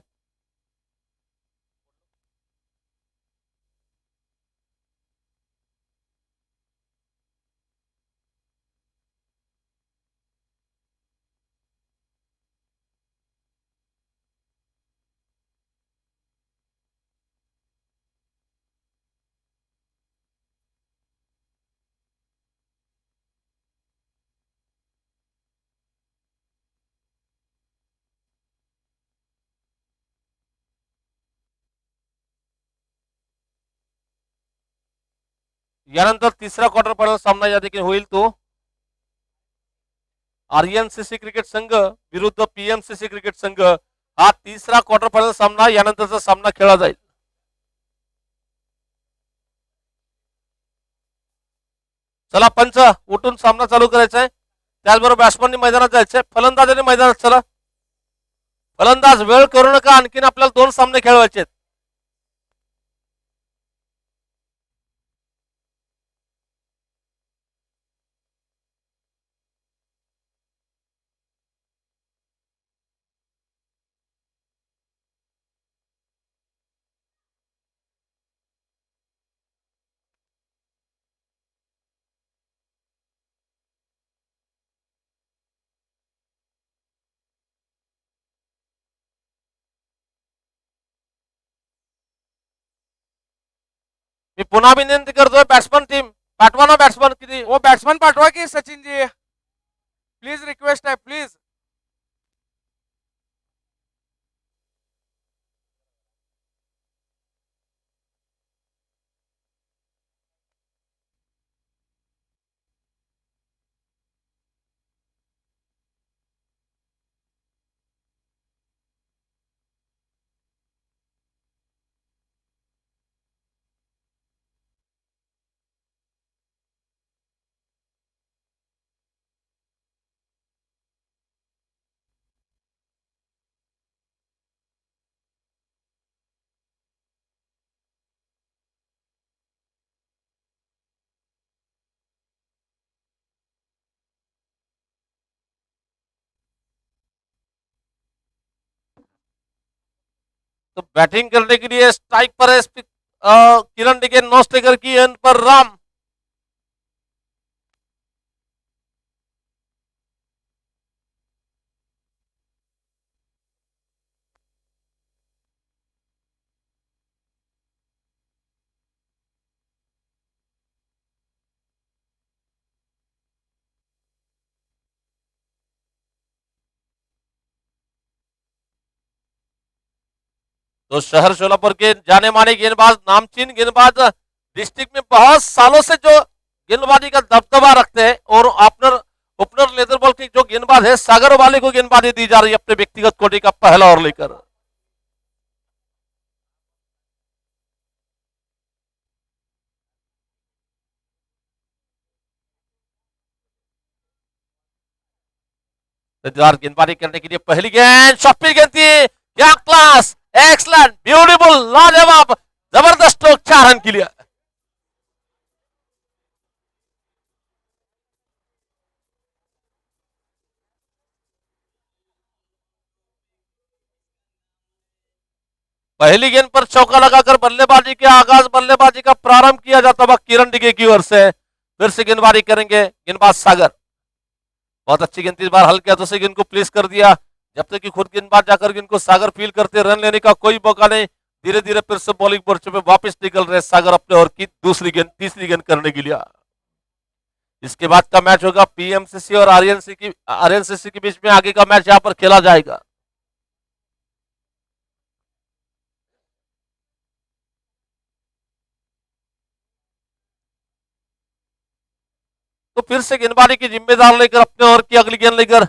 यानंतर तिसरा क्वार्टर फायनल सामना या देखील होईल तो आरएनसीसी क्रिकेट संघ विरुद्ध पीएमसीसी क्रिकेट संघ. हा तिसरा क्वार्टर फायनल सामना, यानंतरचा सामना खेळला जाईल. चला पंच उठून सामना चालू करायचा आहे. त्याचबरोबर बॅट्समननी मैदानात जायचंय, फलंदाजांनी मैदानात चला. फलंदाज वेळ करू नका, आणखीन आपल्याला 2 सामने खेळवायचे. मी पुन्हा विनंती करतोय, बॅट्समन टीम पाठवा ना, बॅट्समन किती. वो बॅट्समन पाठवा की सचिन जी, प्लीज रिक्वेस्ट आहे प्लीज. तो बैटिंग करने के लिए स्ट्राइक पर है किरण डिके, नौ स्टेकर की एंड पर राम. तो शहर शोलापुर के जाने माने गेंदबाज, नामचीन गेंदबाज, डिस्ट्रिक्ट में बहुत सालों से जो गेंदबाजी का दबदबा रखते हैं, और ओपनर ओपनर लेदर बॉल की जो गेंदबाज है सागर वाले को गेंदबाजी दी जा रही है अपने व्यक्तिगत कोटि का पहला ओवर लेकर. गेंदबाजी करने के लिए पहली गेंद शॉट पे गेंद थी, क्या क्लास, एक्सलेंट, ब्यूटीफुल, लाजवाब, जबरदस्त स्ट्रोक, 4 रन के लिए। पहली गेंद पर चौका लगाकर बल्लेबाजी के आगाज, बल्लेबाजी का प्रारंभ किया जाता हुआ किरण डिगे की ओर से। फिर से गेंदबाजी करेंगे गेंदबाज सागर। बहुत अच्छी गेंद, इस बार हल्के हाथों से गेंद को प्लेस कर दिया। जब तक कि खुद गेंदबाज जाकर गेंद को सागर फील करते, रन लेने का कोई मौका नहीं। धीरे धीरे फिर से बॉलिंग मोर्चे पे वापस निकल रहे सागर अपने ओवर की दूसरी गेंद, तीसरी गेंद करने के लिए। इसके बाद का मैच होगा पीएमसीसी और आरएनसीसी के बीच में। आगे का मैच यहां पर खेला जाएगा। तो फिर से गेंदबाजी की जिम्मेदार लेकर अपने ओवर की अगली गेंद लेकर,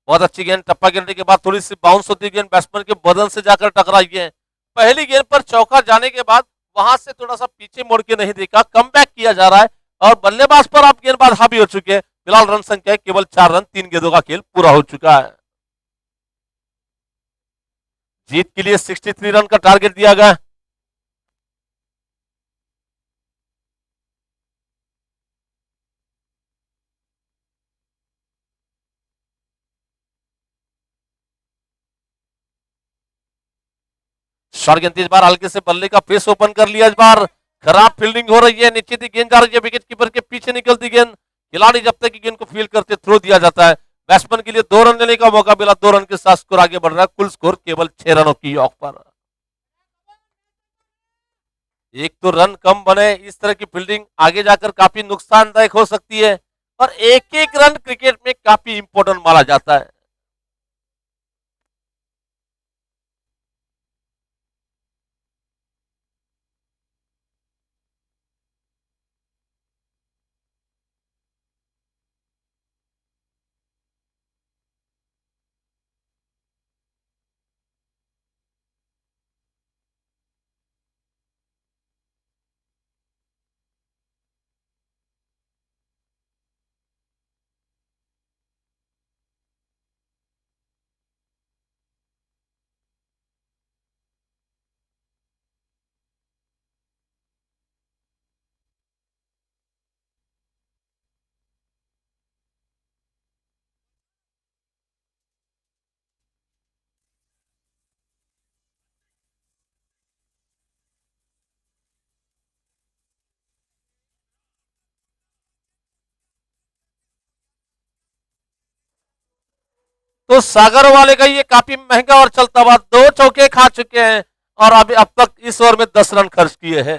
बहुत अच्छी गेंद, टप्पा गिरने के बाद थोड़ी सी बाउंस होती गेंद बैट्समैन के बदन से जाकर टकराई है। पहली गेंद पर चौका जाने के बाद वहां से थोड़ा सा पीछे मुड़ के नहीं देखा, कम बैक किया जा रहा है और बल्लेबाज पर अब गेंदबाज हावी हो चुके हैं। फिलहाल रन संख्या केवल 4 रन, 3 गेंदों का खेल पूरा हो चुका है। जीत के लिए 63 रन का टारगेट दिया गया। शॉर्ट गेंद इस बार हल्के से बल्ले का फेस ओपन कर लिया। इस बार खराब फील्डिंग हो रही है, नीचे की गेंद जा रही है, विकेट कीपर के पीछे निकलती गेंद। खिलाड़ी जब तक गेंद को फील करते थ्रो दिया जाता है। बैट्समैन के लिए 2 रन लेने का मौका मिला, 2 रन के साथ स्कोर आगे बढ़ रहा है। कुल स्कोर केवल 6 रनों की औक पर। एक तो रन कम बने, इस तरह की फील्डिंग आगे जाकर काफी नुकसानदायक हो सकती है और एक एक रन क्रिकेट में काफी इंपॉर्टेंट माना जाता है। तो सागर वाले का ये काफी महंगा और चलता हुआ 2 चौके खा चुके हैं और अभी अब तक इस ओवर में 10 रन खर्च किए हैं।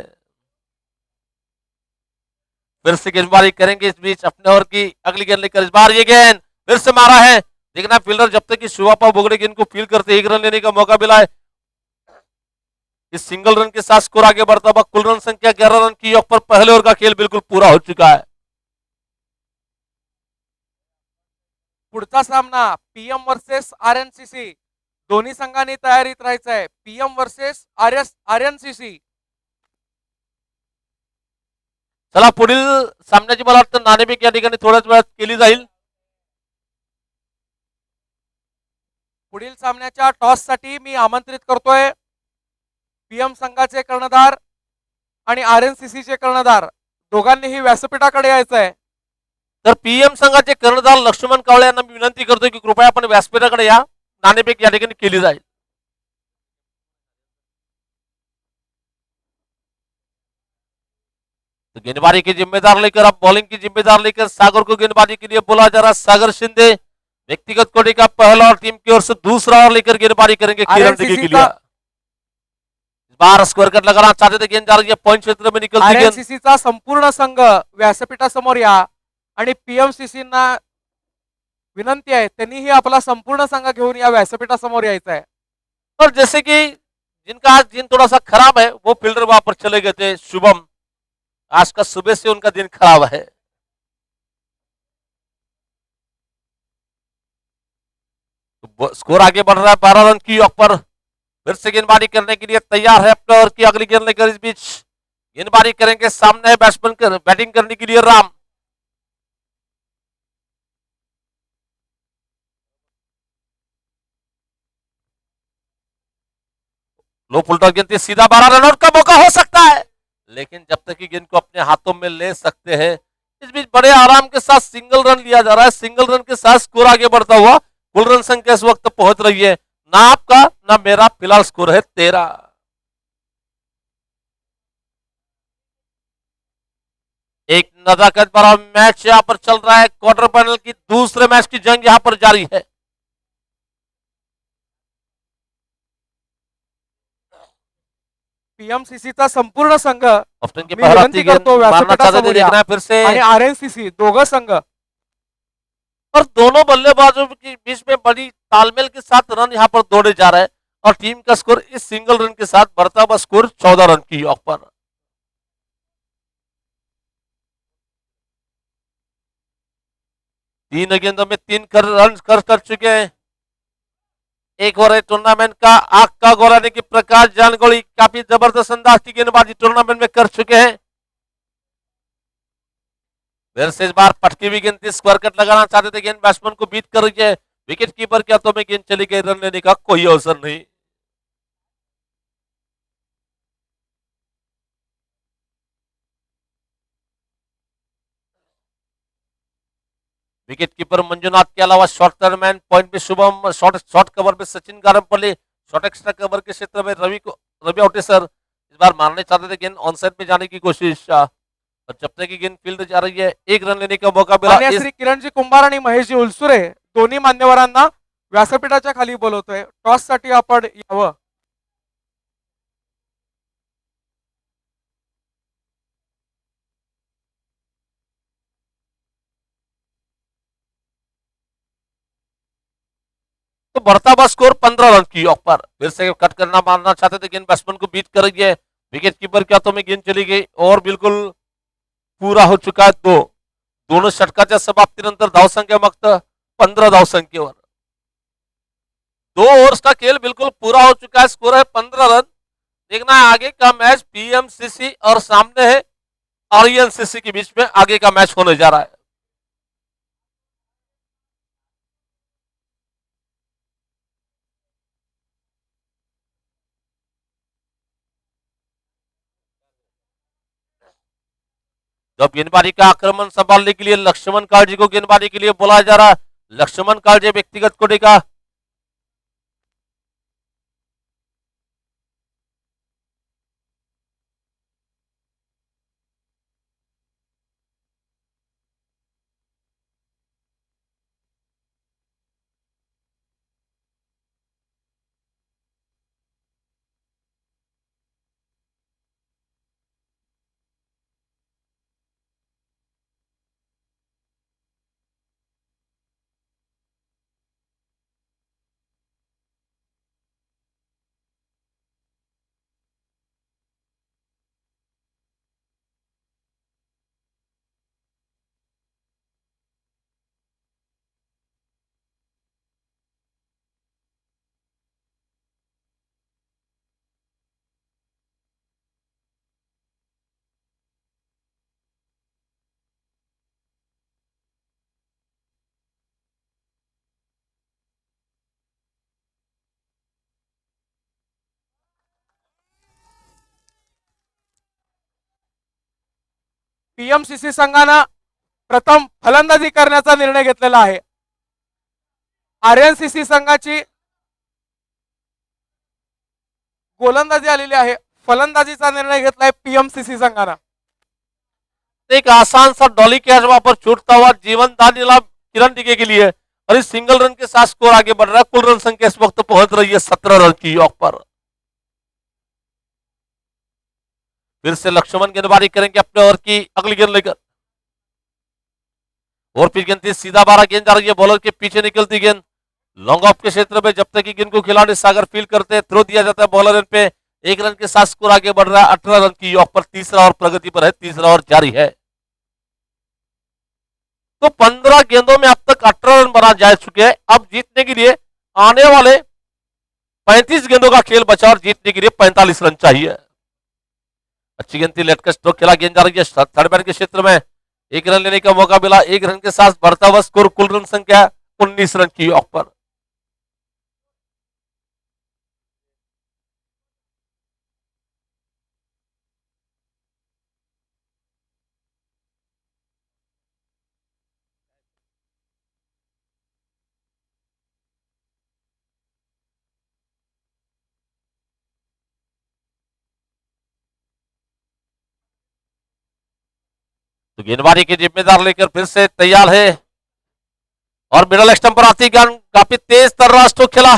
फिर से गेंदबाजी करेंगे इस बीच अपने ओवर की अगली गेंद लेकर। इस बार ये गेंद फिर से मारा है, देखना फील्डर जब तक कि शिवापा बोगड़े गेंद को फील करते 1 रन लेने का मौका मिला है। इस सिंगल रन के साथ स्कोर आगे बढ़ता हुआ कुल रन संख्या 11 रन की औक पर पहले ओवर का खेल बिल्कुल पूरा हो चुका है। पुढचा सामना पीएम वर्सेस आरएनसीसी, दोन्ही संघांनी तयारीत राहायचं आहे। PM versus RNCC. चला पुढील सामन्याची मला वाटतं नाणेफेक या ठिकाणी थोड्याच वेळात केली जाईल। पुढील सामन्याच्या टॉस साठी मी आमंत्रित करतोय पीएम संघाचे कर्णधार आणि आरएनसीसीचे कर्णधार दोघांनीही व्यासपीठाकडे यायचं आहे। तर पीएम संघाचे कर्णधार लक्ष्मण कावळे यांना मी विनंती करतोय की कृपया आपण व्यासपीठाकडे या, नाणेफेक या ठिकाणी केली जाईल। तो गेंदबाजी की जिम्मेदार लेकर अब बॉलिंग की जिम्मेदार लेकर सागर को गेंदबाजी के लिए बोला जा रहा है। सागर शिंदे व्यक्तिगत कोटि का पहला और टीम की ओर से दूसरा ओवर लेकर गेंदबाजी करेंगे किरण डिगे के लिए। इस बार स्क्वायर कट लगाना चाहते थे, गेंद जा रही है पॉइंट क्षेत्र में निकलती गेंद। आरएनसीसीचा संपूर्ण संघ व्यासपीठासमोर या आणि पीएमसीसीना विनंती आहे त्यांनीही आपला संपूर्ण संघ घेऊन या व्यासपीठासमोर यायचं आहे। और जैसे कि जिनका आज दिन थोड़ा सा खराब है वो फील्डर वहां पर चले गए थे, शुभम, आज का सुबह से उनका दिन खराब है। तो स्कोर आगे बढ़ रहा है 12 रन की औक पर। फिर से गेंदबाजी करने के लिए तैयार है अपने ओवर की अगली गेंद लेकर। इस बीच गेंदबाजी करेंगे, सामने है बैट्समैन बैटिंग करने के लिए राम। लो फुलटॉस गेंद थी, सीधा 12 रन आउट का मौका हो सकता है, लेकिन जब तक कि गेंद को अपने हाथों में ले सकते हैं, इस बीच बड़े आराम के साथ सिंगल रन लिया जा रहा है। सिंगल रन के साथ स्कोर आगे बढ़ता हुआ कुल रन संख्या इस वक्त पहुंच रही है, ना आपका ना मेरा, फिलहाल स्कोर है 13। एक नजाकत भरा मैच यहां पर चल रहा है, क्वार्टर फाइनल की दूसरे मैच की जंग यहां पर जारी है। पीएमसीसीचा संपूर्ण संघ ऑप्शन के मी पहला विनंती गेंद करतो मारना व्यासपीठासमोर चाहते थे, या. देखना है फिर से, आणि आरएनसीसी दोघं संघ और दोनों बल्लेबाजों के बीच में बड़ी तालमेल के साथ रन यहां पर दौड़े जा रहे हैं और टीम का स्कोर इस सिंगल रन के साथ बढ़ता हुआ स्कोर 14 रन की योग पर। तीन गेंदों में 3 रन कर चुके हैं। एक हो रहे टूर्नामेंट का आग का गोराने की प्रकाश जानगोली काफी जबरदस्त अंदाज की गेंदबाजी टूर्नामेंट में कर चुके हैं। फिर से इस बार पटकी हुई गेंद थी, स्क्वायर कट लगाना चाहते थे, गेंद बैट्समैन को बीट कर रही है, विकेट कीपर के हाथों में गेंद चली गई, रन लेने का कोई अवसर नहीं। विकेट कीपर मंजुनाथ के अलावा शॉर्ट टर्मैन पॉइंट पे शुभम, शॉर्ट कवर पे सचिन गारमपल्ली, शॉर्ट एक्स्ट्रा कवर के क्षेत्र में रवि आउटेसर इस बार मारने चाहते थे, गेंद ऑन साइड में जाने की कोशिश, और जब तक की गेंद फील्ड जा रही है, एक रन लेने का मौका मिला। मान्य श्री किरणजी कुंभार आणि महेशजी उलसुरे दोन्ही मान्यवरांना व्यासपीठाच्या खाली बोलवतोय. टॉस साठी आपण यावं. तो बढ़ता हुआ स्कोर 15 रन की योग पर। फिर से कट करना मारना चाहते थे, गेंद बैट्समैन को बीट कर रही है, विकेट कीपर के हाथों में गेंद चली गई और बिल्कुल पूरा हो चुका है दोनों षटकाच्या समाप्तीनंतर धावसंख्या फक्त 15 धावसंख्येवर। 2 ओव्हर्स का खेल बिल्कुल पूरा हो चुका है, स्कोर है 15 रन। देखना है आगे का मैच, पीएमसीसी और सामने है आरएनसीसी के बीच में आगे का मैच होने जा रहा है। जब गेंदबाजी का आक्रमण संभालने के लिए लक्ष्मण कालजी को गेंदबाजी के लिए बुलाया जा रहा है। लक्ष्मण कालजी व्यक्तिगत कोटि का पीएमसीसी संघानं प्रथम फलंदाजी करण्याचा निर्णय घेतलेला आहे. आरएनसीसी संघाची गोलंदाजी आलेली आहे. फलंदाजीचा निर्णय घेतलाय पीएमसीसी संघानं. एक आसान सा डॉली कैच वहां पर छूटता हुआ जीवनदान नीला किरण टिके के लिए, और इस सिंगल रन के साथ स्कोर आगे बढ़ रहा है। कुल रन संख्या इस वक्त पहुंच रही है 17 रन की योग पर। फिर से लक्ष्मण गेंदबाजी करेंगे अपने ओवर की अगली गेंद लेकर, और फिर गेंद सीधा 12 गेंद जा रही है, बॉलर के पीछे निकलती गेंद लॉन्ग ऑफ के क्षेत्र में, जब तक की गेंद को खिलाड़ी सागर फील करते हैं, थ्रो दिया जाता है बॉलर पे। 1 रन के साथ स्कोर आगे बढ़ रहा है 18 रन की योग पर। तीसरा ओवर प्रगति पर है, तीसरा ओवर जारी है। तो 15 गेंदों में अब तक 18 रन बना जा चुके हैं। अब जीतने के लिए आने वाले 35 गेंदों का खेल बचा और जीतने के लिए 45 रन चाहिए। अच्छी गेंद थी, लेट का स्ट्रोक खेला, गेंद जा रही है थर्ड मैन के क्षेत्र में, 1 रन लेने का मौका मिला। 1 रन के साथ बढ़ता हुआ स्कोर, कुल रन संख्या 19 रन की योग पर। तो गेंदबाजी की जिम्मेदार लेकर फिर से तैयार है और मिडल स्टंप पर आती गेंद काफी तेज तर्रार स्ट्रोक खेला,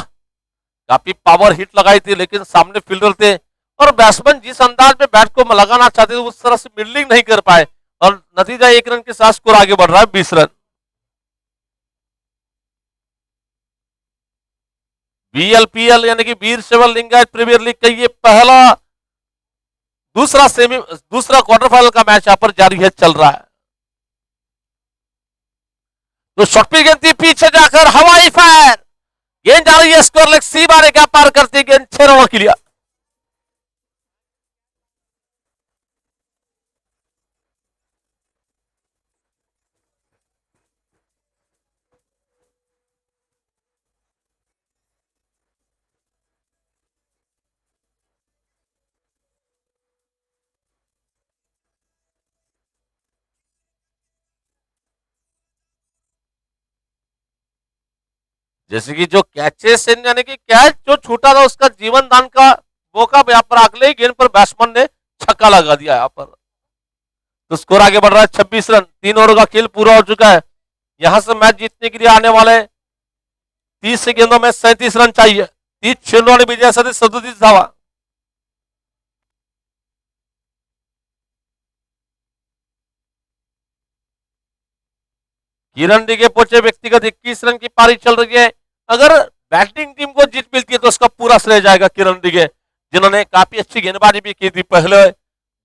काफी पावर हिट लगाई थी लेकिन सामने फील्डर थे और बैट्समैन जिस अंदाज में बैट को लगाना चाहते थे उस तरह से मिडलिंग नहीं कर पाए और नतीजा 1 रन के साथ स्कोर आगे बढ़ रहा है 20 रन। बीएलपीएल यानी कि वीर शैव लिंगायत प्रीमियर लीग का ये पहला दूसरा क्वार्टर फाइनल का मैच यहां पर जारी है, चल रहा है। तो शॉट पिच गेंद थी, पीछे जाकर हवाई फायर, गेंद जा रही है स्कोर लेग सी बारे का पार करती गेंद 6 रनों के लिए। जैसे कि जो कैचेस यानी कि कैच जो छूटा था उसका जीवन दान का मौका यहाँ पर अगले ही गेंद पर बैट्समैन ने छक्का लगा दिया यहाँ पर। तो स्कोर आगे बढ़ रहा है 26 रन, 3 ओवर का खेल पूरा हो चुका है। यहां से मैच जीतने के लिए आने वाले 30 गेंदों में 37 रन चाहिए। 30 चेंडू विजयासाठी 37 धावा। किरण डिगे पहुंचे, व्यक्तिगत 21 रन की पारी चल रही है। अगर बैटिंग टीम को जीत मिलती है तो उसका पूरा श्रेय जाएगा किरण डिगे, जिन्होंने काफी अच्छी गेंदबाजी भी की थी। पहले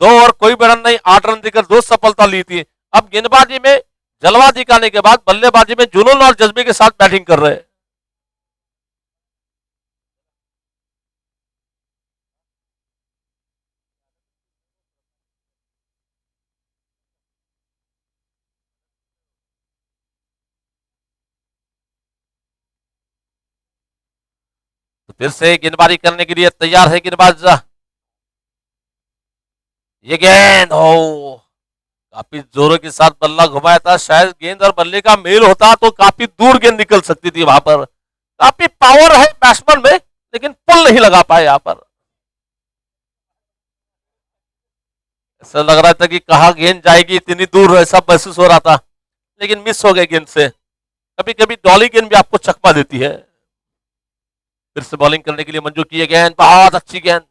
2 ओवर कोई भी रन नहीं, 8 रन देकर 2 सफलता ली थी। अब गेंदबाजी में जलवा दिखाने के बाद बल्लेबाजी में जुनून और जज्बे के साथ बैटिंग कर रहे हैं। तो फिर से गेंदबाजी करने के लिए तैयार है गेंदबाज। ये गेंद हो, काफी जोरों के साथ बल्ला घुमाया था। शायद गेंद और बल्ले का मेल होता तो काफी दूर गेंद निकल सकती थी। वहां पर काफी पावर है बैट्समैन में, लेकिन पुल नहीं लगा पाए। यहां पर ऐसा लग रहा था कि कहां गेंद जाएगी, इतनी दूर ऐसा महसूस हो रहा था, लेकिन मिस हो गए गेंद से। कभी कभी डॉली गेंद भी आपको चकमा देती है। फिर से बॉलिंग करने के लिए मंजू की गेंद, बहुत अच्छी गेंद।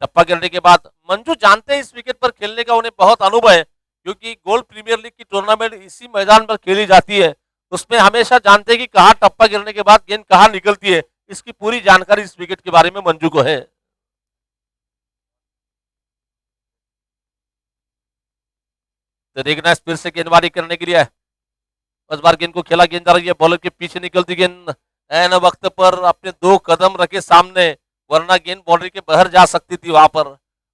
टप्पा गिरने के बाद मंजू जानते हैं इस विकेट पर खेलने का उन्हें बहुत अनुभव है, क्योंकि गोल्ड प्रीमियर लीग की टूर्नामेंट इसी मैदान पर खेली जाती है। उसमें हमेशा जानते हैं कि कहां टप्पा गिरने के बाद गेंद कहां निकलती है। इसकी पूरी जानकारी इस विकेट के बारे में मंजू को है। तो देखना फिर से गेंदबाजी करने के लिए इस बार गेंद को खेला, गेंद जा रही है बॉलर के पीछे निकलती गेंद ऐन वक्त पर अपने 2 कदम रखे सामने, वरना गेंद बाउंड्री के बाहर जा सकती थी वहां पर।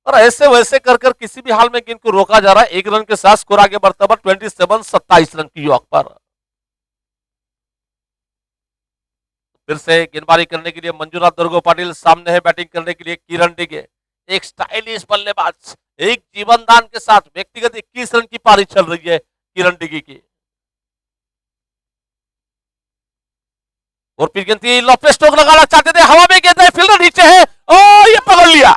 और ऐसे वैसे कर कर किसी भी हाल में गेंद को रोका जा रहा है। 1 रन के साथ स्कोर आगे बढ़ता हुआ 27 रन की योग पर। फिर से गेंदबाजी करने के लिए मंजुनाथ दुर्गो पाटिल सामने है, बैटिंग करने के लिए किरण डिगे, एक स्टाइलिश बल्लेबाज, एक जीवनदान के साथ व्यक्तिगत 21 रन की पारी चल रही है किरण डिगे की। और फिर गेंद लॉफ्ट स्ट्रोक लगाना चाहते थे, हवा में गेंद है, फील्डर नीचे है, ओ ये पकड़ लिया।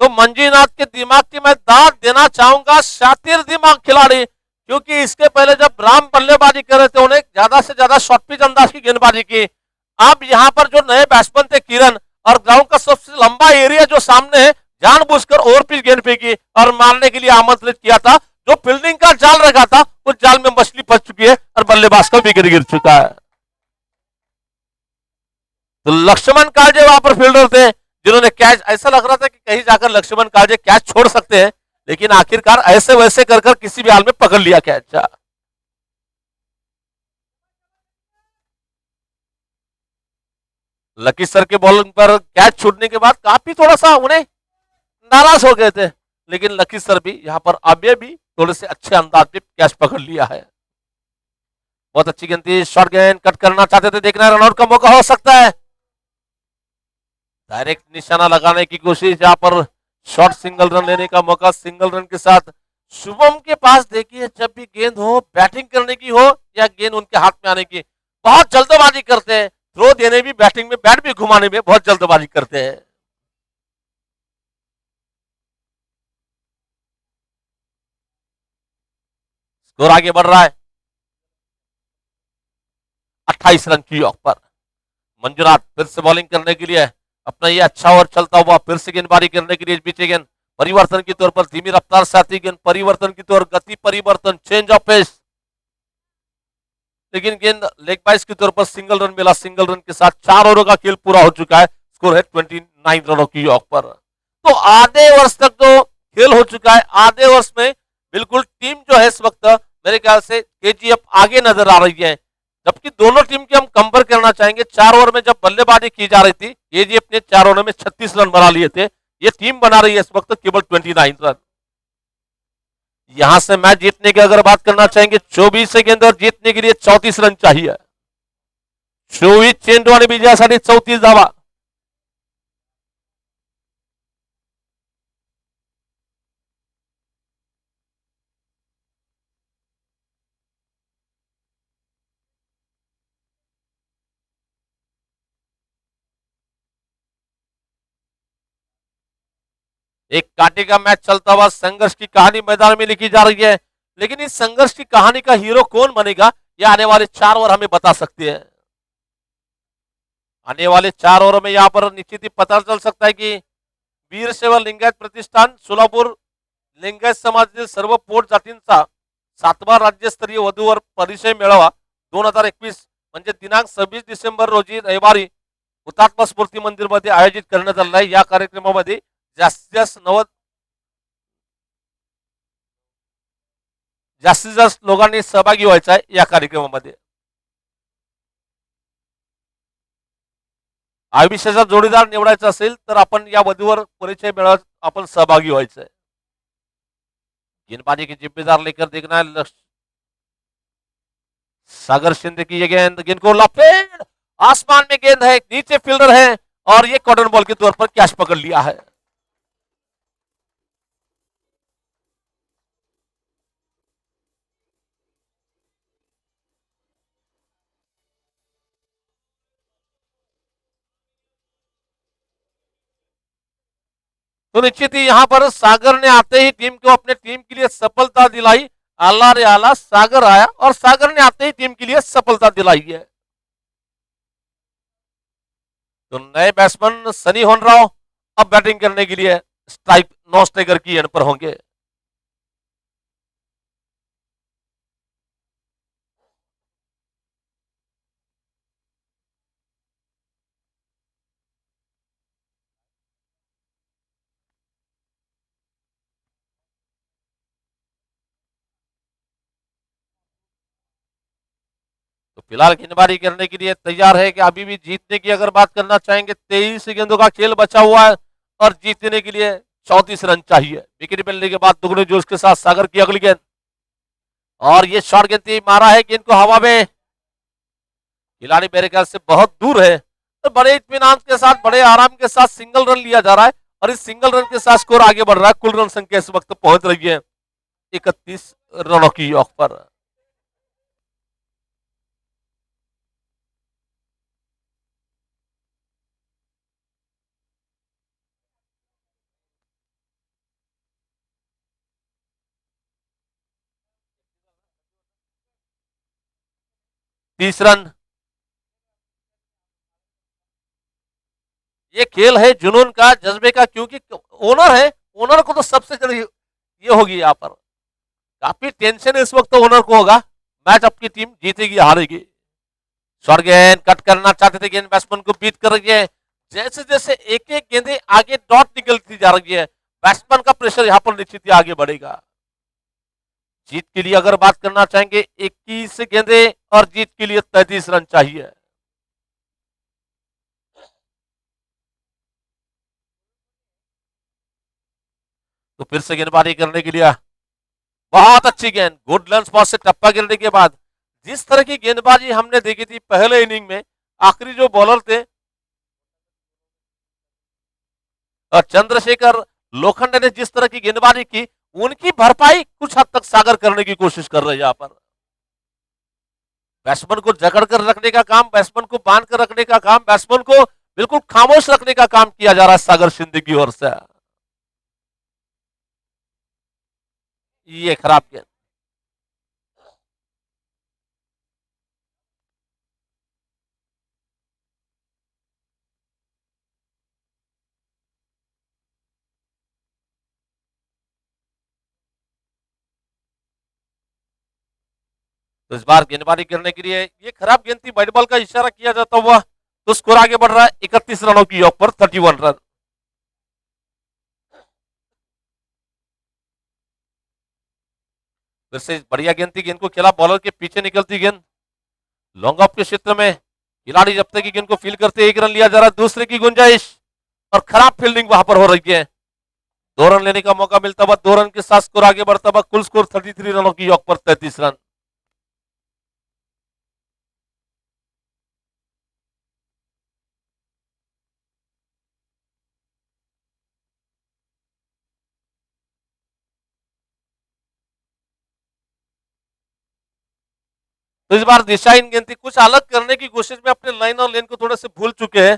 तो मंजूनाथ के दिमाग की मैं दाद देना चाहूंगा, शातिर दिमाग खिलाड़ी, क्योंकि इसके पहले जब राम बल्लेबाजी कर रहे थे उन्हें ज्यादा से ज्यादा शॉर्ट पिच अंदाज की गेंदबाजी की। अब यहां पर जो नए बैट्समैन थे किरण, और ग्राउंड का सबसे लंबा एरिया जो सामने है, जानबूझकर ओवर पिच गेंद फेंकी और मारने के लिए आमंत्रित किया था। जो फील्डिंग का जाल रखा था उस जाल में मछली फंस चुकी है और बल्लेबाज का विकेट गिर चुका है। तो लक्ष्मण कालजे वहां पर फील्डर थे जिन्होंने कैच, ऐसा लग रहा था कि कहीं जाकर लक्ष्मण कालजे कैच छोड़ सकते हैं, लेकिन आखिरकार ऐसे वैसे कर कर किसी भी हाल में पकड़ लिया कैच। लकी सर के बॉलिंग पर कैच छूटने के बाद काफी थोड़ा सा उन्हें नाराज हो गए थे, लेकिन लकी सर भी यहां पर अभी भी थोड़े से अच्छे अंदाज में कैच पकड़ लिया है। बहुत अच्छी गेंद थी, शॉर्ट गेंद कट करना चाहते थे, देखना रनआउट का मौका हो सकता है। डायरेक्ट निशाना लगाने की कोशिश, यहां पर शॉर्ट सिंगल रन लेने का मौका, सिंगल रन के साथ शुभम के पास देखिए जब भी गेंद हो, बैटिंग करने की हो या गेंद उनके हाथ में आने की, बहुत जल्दबाजी करते हैं। थ्रो देने भी, बैटिंग में, बैट भी घुमाने में बहुत जल्दबाजी करते हैं। स्कोर आगे बढ़ रहा है 28 रन की ऑफ पर। मंजुनाथ फिर से बॉलिंग करने के लिए अपना ये अच्छा ओवर चलता हुआ, फिर से गेंदबाजी करने के लिए पीछे गेंद परिवर्तन की तौर पर धीमी रफ्तार से आती गेंद, परिवर्तन की तौर, गति परिवर्तन, चेंज ऑफ पेस, लेकिन गेंद लेग बाइस की तौर पर सिंगल रन मिला। सिंगल रन के साथ 4 ओवरों का खेल पूरा हो चुका है। स्कोर है 29 रनों की ऑफ पर। तो आधे वर्ष तक तो खेल हो चुका है। आधे वर्ष में बिल्कुल टीम जो है इस वक्त मेरे ख्याल से केजीएफ आगे नजर आ रही है, जबकि दोनों टीम की हम कंपेयर करना चाहेंगे। 4 ओवर में जब बल्लेबाजी की जा रही थी, केजीएफ ने 4 ओवर में 36 रन बना लिए थे। ये टीम बना रही है इस वक्त केवल 29 रन। यहां से मैच जीतने की अगर बात करना चाहेंगे, 24 गेंद और जीतने के लिए 34 रन चाहिए। 24 चेंडू आणि विजयासाठी 34 धावा। एक कांटे का मैच चलता हुआ, संघर्ष की कहानी मैदान में लिखी जा रही है, लेकिन इस संघर्ष की कहानी का हीरो कौन बनेगा, यह आने वाले 4 ओवर हमें बता सकते हैं। आने वाले 4 ओवर में यहां पर निश्चित ही पता चल सकता है कि वीरशैव लिंगायत प्रतिष्ठान सोलापूर लिंगायत समाजातील सर्व पोट जातींचा 7वा राज्यस्तरीय वधूवर परिचय मेळावा 2021 म्हणजे दिनांक 26 डिसेंबर रोजी रविवारी हुतात्मा स्मृती मंदिर मध्ये आयोजित करण्यात आलेला आहे। या कार्यक्रमामध्ये जास्तीत जास्त लोकांनी सहभागी व्हायचा आहे। या कार्यक्रमामध्ये आयुष्याचा जोडीदार निवडायचा असेल तर आपण या वधूवर परिचय मेळाव्यात आपण सहभागी व्हायचं है। गेंदबाजी की जिम्मेदार लेकर देखना है सागर शिंदे की ये गेंद, गेंद को लपेट, आसमान में गेंद है, नीचे फील्डर है और ये कॉटन बॉल के तौर पर कैच पकड़ लिया है। तो निश्चित ही यहां पर सागर ने आते ही टीम को, अपने टीम के लिए सफलता दिलाई। आला रे आला, सागर आया और सागर ने आते ही टीम के लिए सफलता दिलाई है। तो नए बैट्समैन सनी होनराव अब बैटिंग करने के लिए स्ट्राइक नॉन स्ट्राइकर की एंड पर होंगे। तो फिलहाल गेंदबाजी करने के लिए तैयार है कि अभी भी जीतने की अगर बात करना चाहेंगे, 23 गेंदों का खेल बचा हुआ है और जीतने के लिए 34 रन चाहिए। विकेट मिलने के बाद दुगने जोश के साथ सागर की अगली गेंद और ये शॉर्ट गेंद मारा है, गेंद को हवा में, खिलाड़ी मेरे ख्याल से बहुत दूर है। तो बड़े इत्मीनान के साथ, बड़े आराम के साथ सिंगल रन लिया जा रहा है और इस सिंगल रन के साथ स्कोर आगे बढ़ रहा है। कुल रन संख्या इस वक्त पहुंच रही है 31 रनों की ऑफ पर। तीस रन। ये खेल है जुनून का, जज्बे का, क्योंकि ओनर है, ओनर को तो सबसे ज्यादा ये होगी यहाँ पर काफी टेंशन इस वक्त ओनर को होगा। मैच आपकी टीम जीतेगी हारेगी। शॉर्ट गेंद कट करना चाहते थे, गेंद बैट्समैन को बीट कर रही है। जैसे जैसे एक एक गेंदें आगे डॉट निकलती जा रही है, बैट्समैन का प्रेशर यहाँ पर निश्चित ही आगे बढ़ेगा। जीत के लिए अगर बात करना चाहेंगे, 21 गेंदें और जीत के लिए 33 रन चाहिए। तो फिर से गेंदबाजी करने के लिए बहुत अच्छी गेंद, गुड लंच पास से टप्पा गिरने के बाद जिस तरह की गेंदबाजी हमने देखी थी पहले इनिंग में, आखिरी जो बॉलर थे चंद्रशेखर लोखंडे ने जिस तरह की गेंदबाजी की उनकी भरपाई कुछ हद तक सागर करने की कोशिश कर रहे हैं यहाँ पर। बैट्समैन को जकड़ कर रखने का काम, बैट्समैन को बांध कर रखने का काम, बैट्समैन को बिल्कुल खामोश रखने का काम किया जा रहा है सागर शिंदे की ओर से। ये खराब गेंद। तो इस बार गेंदबाजी करने के लिए ये खराब गेंद थी, व्हाइट बॉल का इशारा किया जाता हुआ तो स्कोर आगे बढ़ रहा है 31 रनों की योग पर 31 रन। फिर से बढ़िया गेंद थी, गेंद को खेला बॉलर के पीछे निकलती गेंद, लॉन्ग ऑफ के क्षेत्र में खिलाड़ी जब तक की गेंद को फील करते 1 रन लिया जा रहा है, दूसरे की गुंजाइश और खराब फील्डिंग वहां पर हो रही है। 2 रन लेने का मौका मिलता हुआ 2 रन के साथ स्कोर आगे बढ़ता हुआ, कुल स्कोर 33 रनों की योग पर 33 रन। तो इस बार दिशा इन गेंद थी, कुछ अलग करने की कोशिश में अपने लाइन और लेन को थोड़े से भूल चुके हैं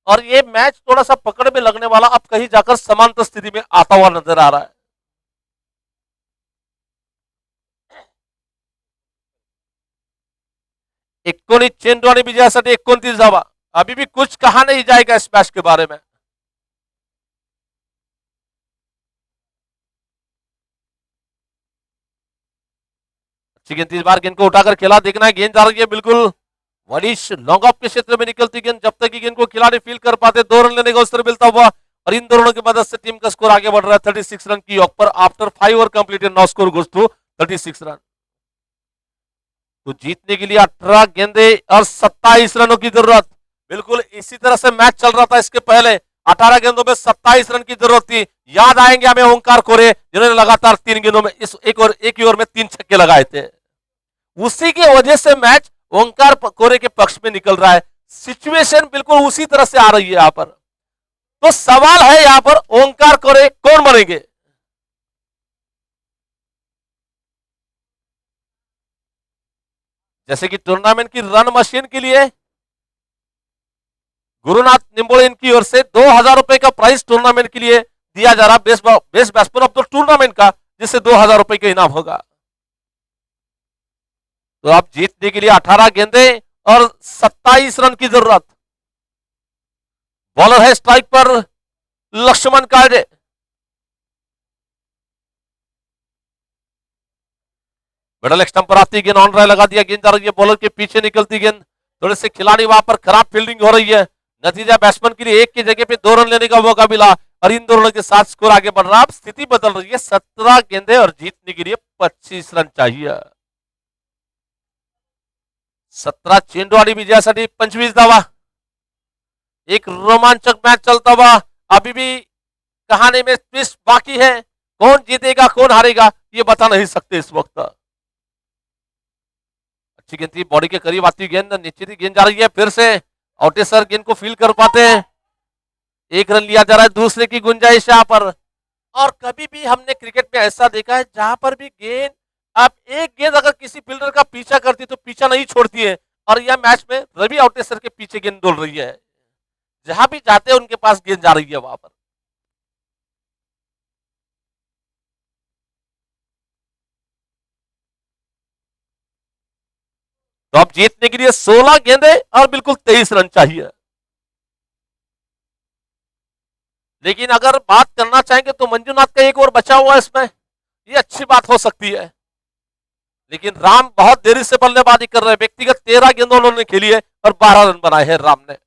और ये मैच थोड़ा सा पकड़ में लगने वाला अब कहीं जाकर समांतर स्थिति में आता हुआ नजर आ रहा है। एकोणीस चेंडू आणि विजयासाठी 29 धावा। अभी भी कुछ कहा नहीं जाएगा इस मैच के बारे में। अच्छी गेंद, इस बार गेंद को उठाकर खेला, देखना है गेंद जा रही है बिल्कुल वरिश लॉन्ग ऑफ के क्षेत्र में निकलती गेंद, जब तक की गेंद को खिलाड़ी फील कर पाते 2 रन लेने का अवसर मिलता हुआ और इन दोनों की मदद से टीम का स्कोर आगे बढ़ रहा है 36 रन की योग पर after 5 over completed, now score goes to 36 run. तो जीतने के लिए 18 गेंदे और 27 रनों की जरूरत, बिल्कुल इसी तरह से मैच चल रहा था इसके पहले। 18 गेंदों में 27 रन की जरूरत थी। याद आएंगे हमें ओंकार कोरे जिन्होंने लगातार 3 गेंदों में इस एक ही ओवर में 3 छक्के लगाए थे, उसी की वजह से मैच ओंकार कोरे के पक्ष में निकल रहा है। सिचुएशन बिल्कुल उसी तरह से आ रही है यहां पर। तो सवाल है यहां पर ओंकार कोरे कौन बनेंगे? जैसे कि टूर्नामेंट की रन मशीन के लिए गुरुनाथ निम्बोड़े इनकी ओर से 2000 रुपए का प्राइस टूर्नामेंट के लिए दिया जा रहा, best batsman of the tournament का, जिससे 2000 रुपए का इनाम होगा। तो आप जीतने के लिए 18 गेंदे और 27 रन की जरूरत। बॉलर है स्ट्राइक पर लक्ष्मण कायदे। मिडल स्टंप पर आती गेंद ऑन राय लगा दिया, गेंद जा रही है बॉलर के पीछे निकलती गेंद, थोड़े से खिलाड़ी वहां पर खराब फील्डिंग हो रही है। नतीजा बैट्समैन के लिए 1 की जगह पे 2 रन लेने का मौका मिला और इन दोनों के साथ स्कोर आगे बढ़ रहा। अब स्थिति बदल रही है, 17 गेंदे और जीतने के लिए 25 रन चाहिए। 17 चेंडू आणि विजयासाठी 25 धावा। एक रोमांचक मैच चलता हुआ, अभी भी कहानी में ट्विस्ट बाकी है। कौन जीतेगा कौन हारेगा ये बता नहीं सकते इस वक्त। अच्छी गेंद थी, बॉडी के करीब आती गेंद, नीचे की गेंद जा रही है, फिर से आउटेसर गेंद को फील कर पाते हैं। 1 रन लिया जा रहा है, दूसरे की गुंजाइश यहाँ पर। और कभी भी हमने क्रिकेट में ऐसा देखा है जहां पर भी गेंद, आप एक गेंद अगर किसी फील्डर का पीछा करती है तो पीछा नहीं छोड़ती है, और यह मैच में रवि आउटेसर के पीछे गेंद डोल रही है। जहां भी जाते हैं उनके पास गेंद जा रही है वहां पर। तो अब जीतने के लिए 16 गेंदे और बिल्कुल 23 रन चाहिए। लेकिन अगर बात करना चाहेंगे तो मंजुनाथ का एक और बचा हुआ है इसमें, ये अच्छी बात हो सकती है। लेकिन राम बहुत देरी से बल्लेबाजी कर रहे हैं, व्यक्तिगत 13 गेंदों उन्होंने खेली है और 12 रन बनाए हैं राम ने।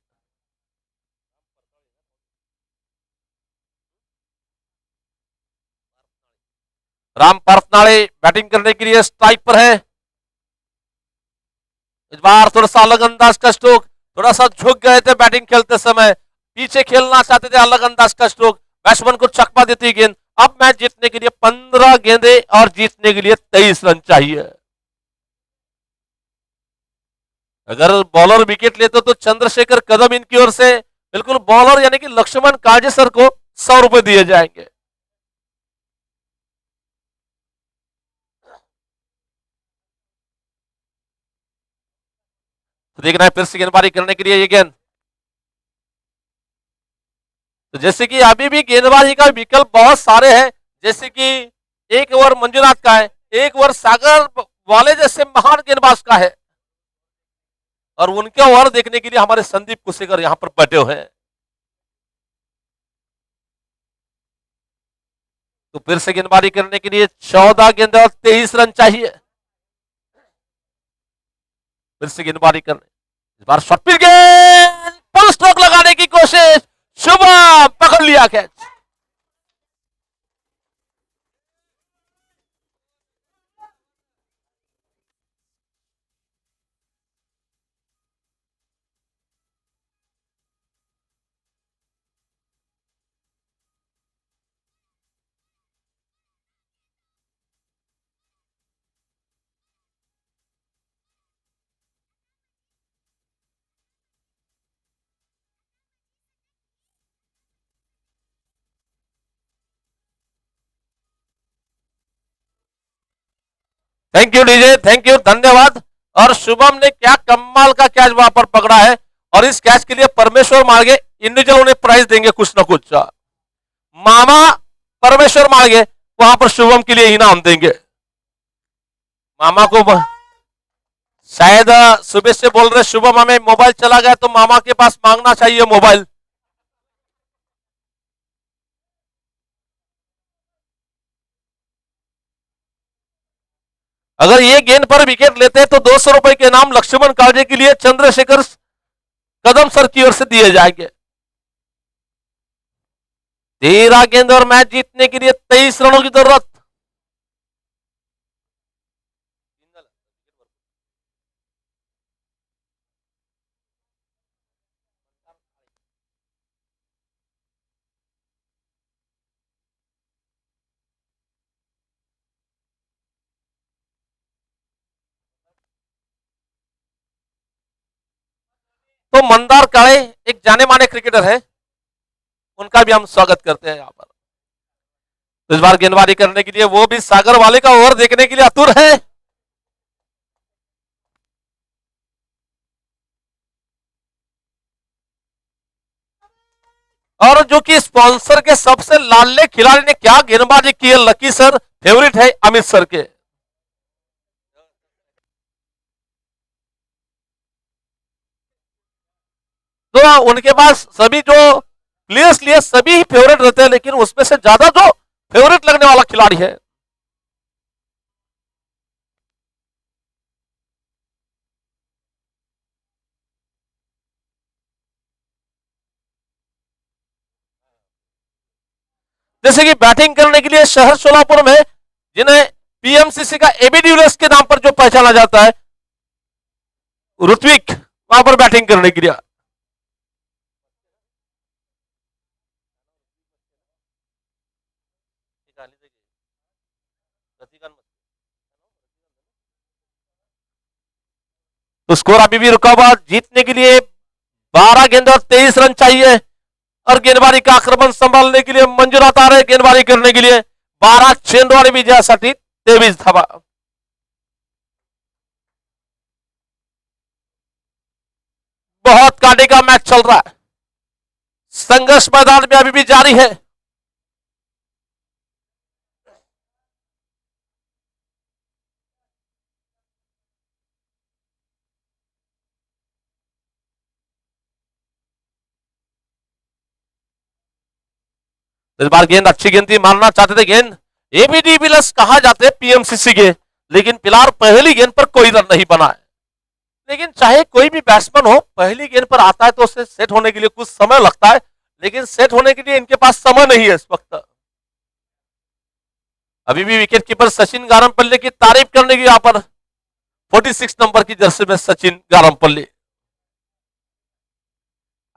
राम परतनाड़े बैटिंग करने के लिए स्ट्राइक पर है। इस बार थोड़ा सा अलग अंदाज का स्ट्रोक, थोड़ा सा झुक गए थे बैटिंग खेलते समय, पीछे खेलना चाहते थे, अलग अंदाज का स्ट्रोक, बैट्समैन को चकमा देती गेंद। अब मैच जीतने के लिए 15 गेंदे और जीतने के लिए 23 रन चाहिए। अगर बॉलर विकेट लेते तो चंद्रशेखर कदम इनकी ओर से बिल्कुल बॉलर यानी कि लक्ष्मण काजे सर को 100 रुपए दिए जाएंगे। देखना है फिर से गेंदबाजी करने के लिए ये गेंद। तो जैसे कि अभी भी गेंदबाजी का विकल्प बहुत सारे हैं, जैसे कि एक ओवर मंजुनाथ का है, एक ओवर सागर वाले जैसे महान गेंदबाज का है, और उनके ओवर देखने के लिए हमारे संदीप कुशेकर यहां पर बैठे हुए हैं। तो फिर से गेंदबाजी करने के लिए 14 गेंद और 23 रन चाहिए। फिर से गेंदबाजी करने, इस बार शॉट फिर गेंद, फुल स्ट्रोक लगाने की कोशिश, शुभम पकड़ लिया catch. Thank you DJ, thank you, धन्यवाद। और शुभम ने क्या कमाल का कैच वहां पर पकड़ा है, और इस कैच के लिए परमेश्वर मार्गे इंडिविजुअल उन्हें प्राइज देंगे कुछ ना कुछ। मामा परमेश्वर मार्गे वहां पर शुभम के लिए इनाम देंगे। मामा को शायद सुबह से बोल रहे शुभम हमें मोबाइल चला गया, तो मामा के पास मांगना चाहिए मोबाइल। अगर ये गेंद पर विकेट लेते हैं तो 200 रुपए के नाम लक्ष्मण कालजे के लिए चंद्रशेखर कदम सर की ओर से दिए जाएंगे। 13 गेंद और मैच जीतने के लिए 23 रनों की जरूरत। तो मंदार काले एक जाने माने क्रिकेटर है, उनका भी हम स्वागत करते हैं यहाँ पर। तो इस बार गेंदबाजी करने के लिए वो भी सागर वाले का ओवर देखने के लिए आतुर है। और जो कि स्पॉन्सर के सबसे लाडले खिलाड़ी ने क्या गेंदबाजी की है, लकी सर फेवरेट है अमित सर के। तो उनके पास सभी जो प्लेयर्स लिए सभी ही फेवरेट रहते हैं, लेकिन उसमें से ज्यादा जो फेवरेट लगने वाला खिलाड़ी है, जैसे कि बैटिंग करने के लिए शहर सोलापुर में जिन्हें पीएमसीसी का एबी डिविलियर्स के नाम पर जो पहचाना जाता है, ऋत्विक वहां पर बैटिंग करने के लिए। तो स्कोर अभी भी रुका हुआ, जीतने के लिए 12 गेंद और 23 रन चाहिए। और गेंदबाजी का आक्रमण संभालने के लिए मंजुनाथ आ रहे गेंदबाजी करने के लिए 12 चेंडूवारी विजयासाठी 23 धावा। बहुत काटे का मैच चल रहा है, संघर्ष मैदान में अभी भी जारी है। इस बार गेंद अच्छी गेंद थी, मारना चाहते थे गेंद, एबीडी विलस कहा जाते हैं पीएमसीसी के, लेकिन फिलहाल पहली गेंद पर कोई रन नहीं बना है। लेकिन चाहे कोई भी बैट्समैन हो, पहली गेंद पर आता है तो उसे सेट होने के लिए कुछ समय लगता है, लेकिन सेट होने के लिए इनके पास समय नहीं है इस वक्त। अभी भी विकेट कीपर सचिन गारमपल्ली की तारीफ करने की यहाँ पर 46 नंबर की जर्सी में सचिन गारमपल्ली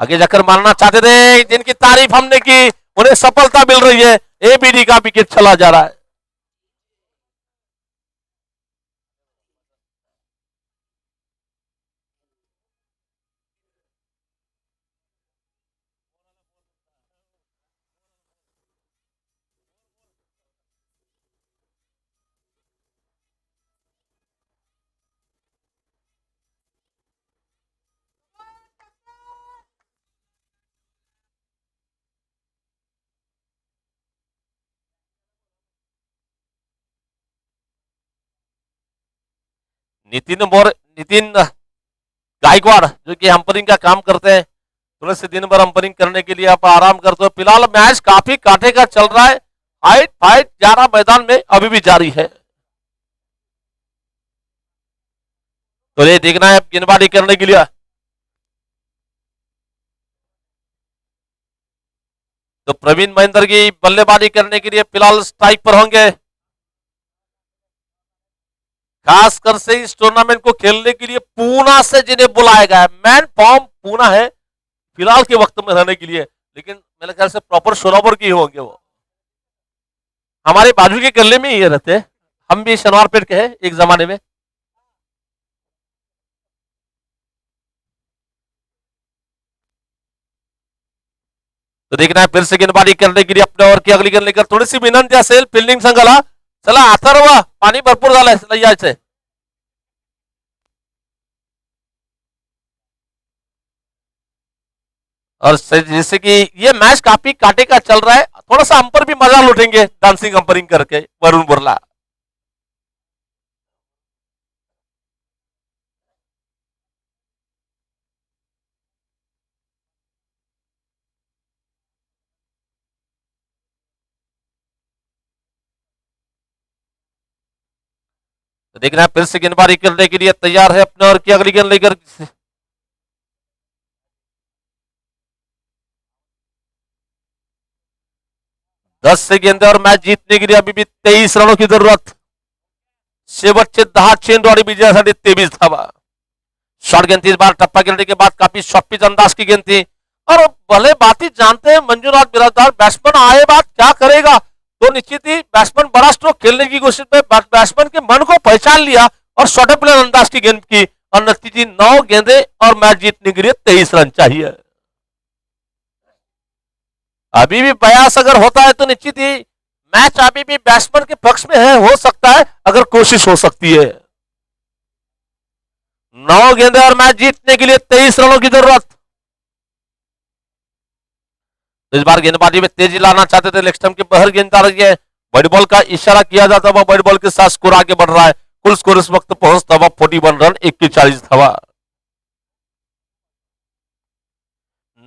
आगे जाकर मारना चाहते थे, जिनकी तारीफ हमने की उन्हें सफलता मिल रही है। एबीडी का विकेट चला जा रहा है। नितिन गायकवाड़ जो कि अंपायरिंग का काम करते हैं, थोड़े से दिन भर अंपायरिंग करने के लिए आप आराम करते हो। फिलहाल मैच काफी कांटे का चल रहा है, हाइट फाइट 11 मैदान में अभी भी जारी है। तो ये देखना है गेंदबाजी करने के लिए, तो प्रवीण महेंद्र की बल्लेबाजी करने के लिए फिलहाल स्ट्राइक पर होंगे। खासकर से इस टूर्नामेंट को खेलने के लिए पूना से जिन्हें बुलाया गया है, मैन फॉर्म पूना है फिलहाल के वक्त में रहने के लिए, लेकिन मेरे ख्याल से प्रॉपर शोलापुर के ही होंगे। वो हमारे बाजू के गले में ही ये रहते हैं, हम भी शनिवार पेट के हैं एक जमाने में। तो देखना है फिर से गेंदबाजी करने के लिए अपने ओर की अगली गेंद लेकर थोडीशी विनंती असेल फिल्डिंग संघाला, चला अथर्व पाणी भरपूर झालंय लय यायचंय। और जैसे कि ये मैच काफी कांटे का चल रहा है, थोड़ा सा अंपर भी मजा लूटेंगे डांसिंग अंपरिंग करके वरुण बुर्ला। तो देखना है फिर से गेंदबाजी करने के लिए तैयार है अपने और की अगली गेंद लेकर। 10 से गेंद और मैच जीतने के लिए अभी भी 23 रनों की जरूरत। शेवटचे 10 चेंडू आणि विजयासाठी 23 धावा। शॉर्ट गेंद थी इस बार, टप्पा गिरने के बाद काफी शॉर्ट पिच अंदाज की गेंद थी, और भले बात ही जानते हैं मंजूनाथ बिराजदार बैट्समैन आए बाद क्या करेगा, तो निश्चित ही बैट्समैन बड़ा स्ट्रोक खेलने की कोशिश में बैट्समैन के मन को पहचान लिया और शॉर्ट प्लेयर अंदाज की गेंद की, और नतीजे 9 गेंदे और मैच जीतने के लिए 23 रन चाहिए। अभी भी प्रयास अगर होता है तो निश्चित ही मैच अभी भी बैट्समैन के पक्ष में है, हो सकता है अगर कोशिश हो सकती है। 9 गेंदे और मैच जीतने के लिए 23 रनों की जरूरत। इस बार गेंदबाजी में तेजी लाना चाहते थे, लेग स्टंप के बाहर गेंद आ रही है, बड़ी बॉल का इशारा किया जाता है, बड़ी बॉल के साथ स्कोर आगे बढ़ रहा है। कुल स्कोर इस वक्त पहुंचता हुआ 41 रन 41 धावा।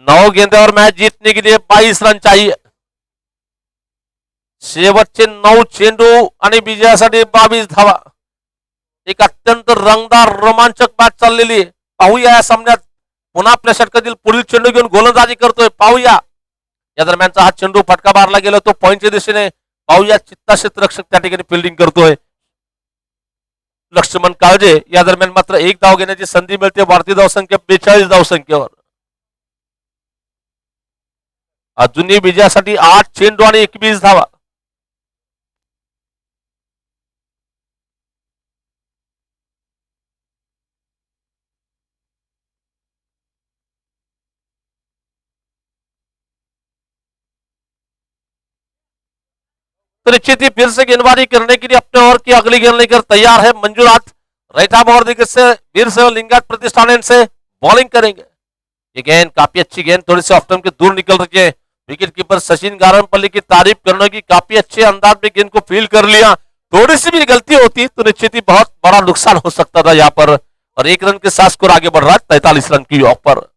9 गेंदे और मैच जीतने के लिए 22 रन चाहिए। शेवटचे 9 चेंडू आणि विजयासाठी 22 धावा। एक अत्यंत रंगदार रोमांचक मॅच चाललेली आहे। पाहूया या सामन्यात पुन्हा आपल्या षटकातील पुढील चेंडू घेऊन गोलंदाजी करतोय, पाहूया या दरम्यानचा हा चेंडू फटका मारला गेला तो पॉइंटच्या दिशेने, पाहूया चित्ता क्षेत्ररक्षक त्या ठिकाणी फिल्डिंग करतोय लक्ष्मण काळजे। या दरम्यान मात्र एक धाव घेण्याची संधी मिळते, भारतीय धावसंख्या 42 धावसंख्येवर। अजूनही विजयासाठी 8 चेंडू आणि 21 धावा। तो निश्चित ही फिर से गेंदबाजी करने के लिए अपने ओर की अगली गेंद लेकर तैयार है मंजूनाथ। राइट आर्म और दिग्गज से वीर सेवा लिंगायत प्रतिष्ठान से बॉलिंग करेंगे। ये गेंद काफी अच्छी गेंद, थोड़ी सी ऑफ स्टंप के दूर निकल रही है। विकेट कीपर सचिन गारमपल्ली की तारीफ करने की, काफी अच्छे अंदाज में गेंद को फील कर लिया। थोड़ी सी भी गलती होती तो निश्चित ही बहुत बड़ा नुकसान हो सकता था यहाँ पर, और 1 रन के साथ स्कोर आगे बढ़ रहा है 43 रन की ऑफ पर।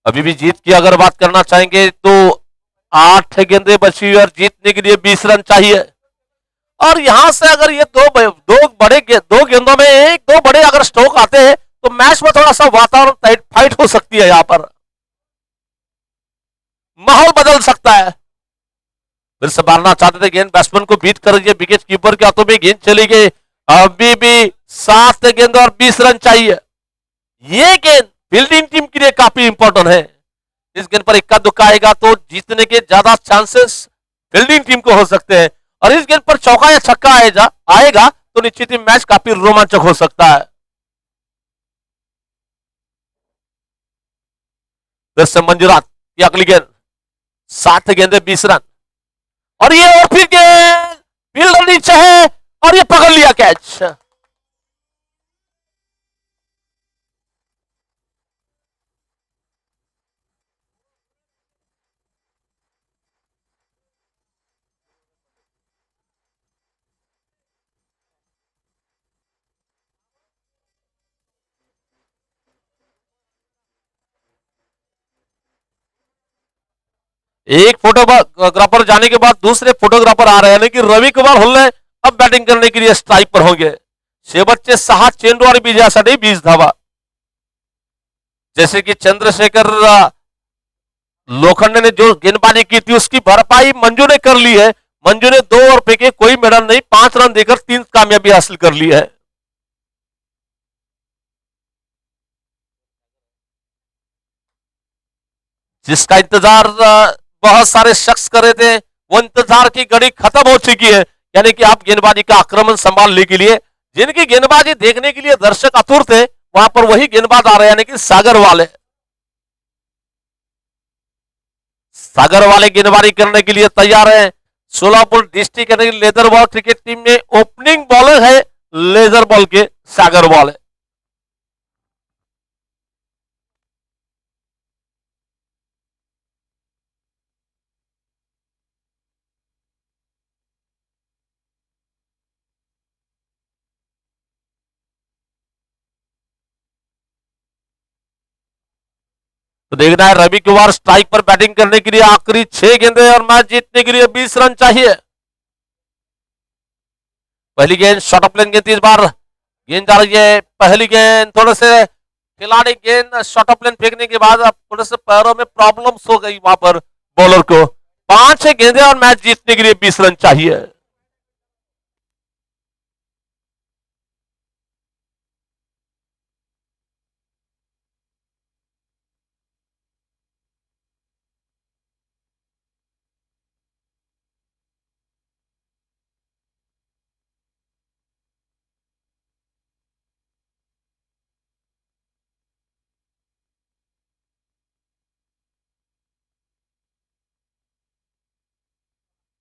अभी भी जीत की अगर बात करना चाहेंगे तो 8 गेंदें बची और जीतने के लिए 20 रन चाहिए। और यहां से अगर ये दो गेंदों में 1-2 बड़े अगर स्ट्रोक आते हैं तो मैच में थोड़ा सा वातावरण टाइट फाइट हो सकती है, यहां पर माहौल बदल सकता है। फिर से मारना चाहते थे गेंद, बैट्समैन को बीट कर रही है, विकेट कीपर के हाथों में गेंद चली गई। अभी भी 7 गेंद और 20 रन चाहिए। ये गेंद फील्डिंग टीम के लिए काफी इंपॉर्टेंट है। इस गेंद पर इक्का दुक्का आएगा तो जीतने के ज्यादा चांसेस फील्डिंग टीम को हो सकते हैं, और इस गेंद पर चौका या छक्का आएगा तो निश्चित ही मैच काफी रोमांचक हो सकता है। फिर से मंजूरात की अगली गेंद, 7 गेंदे 20 रन, और ये और फिर गेंद फील्डर नीचे है और ये पकड़ लिया कैच। एक फोटोग्राफर जाने के बाद दूसरे फोटोग्राफर आ रहे हैं, यानी कि रवि कुमार हुल्ले अब बैटिंग करने के लिए स्ट्राइक पर होंगे. शेवटचे 6 चेंडू आणि विजयासाठी 20 धावा. जैसे कि चंद्रशेखर लोखंडे ने जो गेंदबाजी की थी उसकी भरपाई मंजू ने कर ली है. मंजू ने 2 ओवर फेंके, कोई मेडल नहीं, 5 रन देकर 3 कामयाबी हासिल कर ली है. जिसका इंतजार बहुत सारे शख्स कर रहे थे, वो इंतजार की घड़ी खत्म हो चुकी है. यानी कि आप गेंदबाजी का आक्रमण संभालने के लिए, जिनकी गेंदबाजी देखने के लिए दर्शक आतुर थे, वहां पर वही गेंदबाज आ रहे हैं, यानी कि सागर वाले. सागर वाले गेंदबाजी करने के लिए तैयार है. सोलापुर डिस्ट्रिक्ट यानी लेदर बॉल क्रिकेट टीम में ओपनिंग बॉलर है लेजर बॉल के सागर वाले. तो देखना है रवि कुमार स्ट्राइक पर बैटिंग करने के लिए. आखिरी 6 गेंदें और मैच जीतने के लिए 20 रन चाहिए. पहली गेंद शॉर्ट ऑफ लेन गेंद इस बार गेंद जा रही है. पहली गेंद थोड़े से खिलाड़ी गेंद शॉर्ट ऑफ लेन फेंकने के बाद अब थोड़े से पैरों में प्रॉब्लम्स हो गई वहां पर बॉलर को. 5 गेंदें और मैच जीतने के लिए 20 रन चाहिए.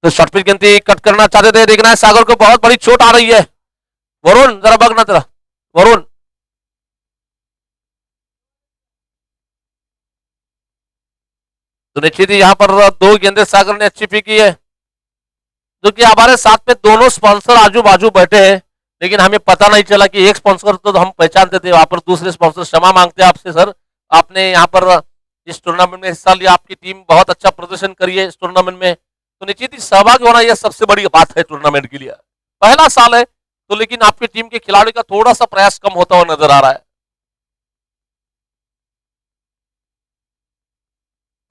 तो शॉर्ट पिच गेंद थी, कट करना चाहते थे. देखना है सागर को बहुत बड़ी चोट आ रही है. वरुण जरा बगना तेरा वरुण. तो निश्चित ही यहां पर 2 गेंदे सागर ने अच्छी फेंकी है. जो कि हमारे साथ में दोनों स्पॉन्सर आजू बाजू बैठे हैं, लेकिन हमें पता नहीं चला कि एक स्पॉन्सर तो हम पहचानते थे, वहां पर दूसरे स्पॉन्सर क्षमा मांगते हैं आपसे सर. आपने यहाँ पर इस टूर्नामेंट में हिस्सा लिया, आपकी टीम बहुत अच्छा प्रदर्शन करी है इस टूर्नामेंट में. तो निश्चित ही सहभागी होना यह सबसे बड़ी बात है टूर्नामेंट के लिए. पहला साल है तो, लेकिन आपकी टीम के खिलाड़ियों का थोड़ा सा प्रयास कम होता हुआ नजर आ रहा है.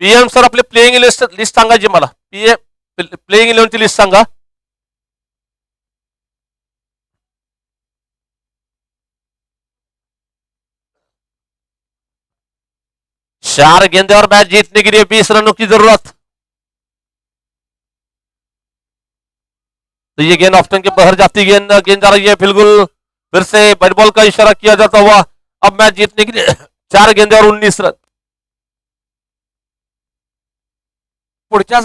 पीएम सर आपले प्लेइंग लिस्ट सांगा जी मला. प्लेइंग 11ची लिस्ट सांगा. चार गेंदे और मैच जीतने के लिए 20 रनों की जरूरत. तो ये गेंद ऑफ्टन के बाहर जाती गेंद गेंद जा रही है. बिल्कुल फिर से बैट बॉल का इशारा किया जाता हुआ. अब मैच जीतने के लिए 4 गेंदे और 19 रन. पुढच्या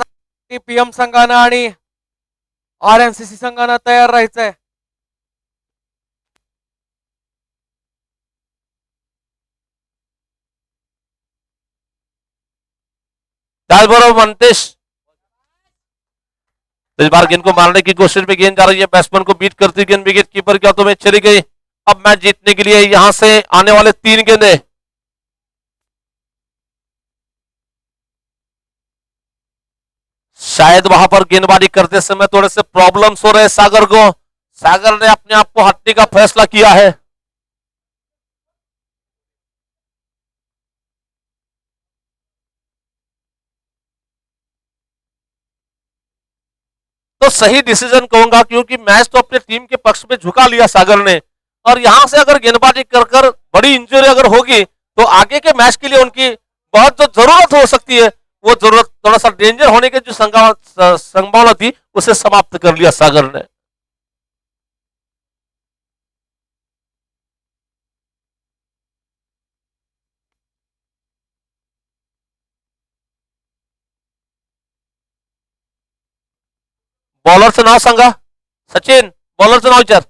पीएम संघानं आणि आरएनसीसी संघानं तयार राहायचंय. त्याचबरोबर मनतेश इस बार गेंद को मारने की कोशिश में गेंद जा रही है. बैट्समैन को बीट करती गेंद विकेट कीपर के हाथों में चली गई. अब मैच जीतने के लिए यहां से आने वाले 3 गेंदे. शायद वहां पर गेंदबाजी करते समय थोड़े से प्रॉब्लम्स हो रहे सागर को. सागर ने अपने आप को हटने का फैसला किया है. तो सही डिसीजन कहूंगा, क्योंकि मैच तो अपने टीम के पक्ष में झुका लिया सागर ने. और यहां से अगर गेंदबाजी कर कर बड़ी इंजरी अगर होगी तो आगे के मैच के लिए उनकी बहुत जो जरूरत हो सकती है, वो जरूरत थोड़ा सा डेंजर होने की जो संभावना थी उसे समाप्त कर लिया सागर ने. बॉलरचं नाव सांगा सचिन. बॉलरचं नाव विचार.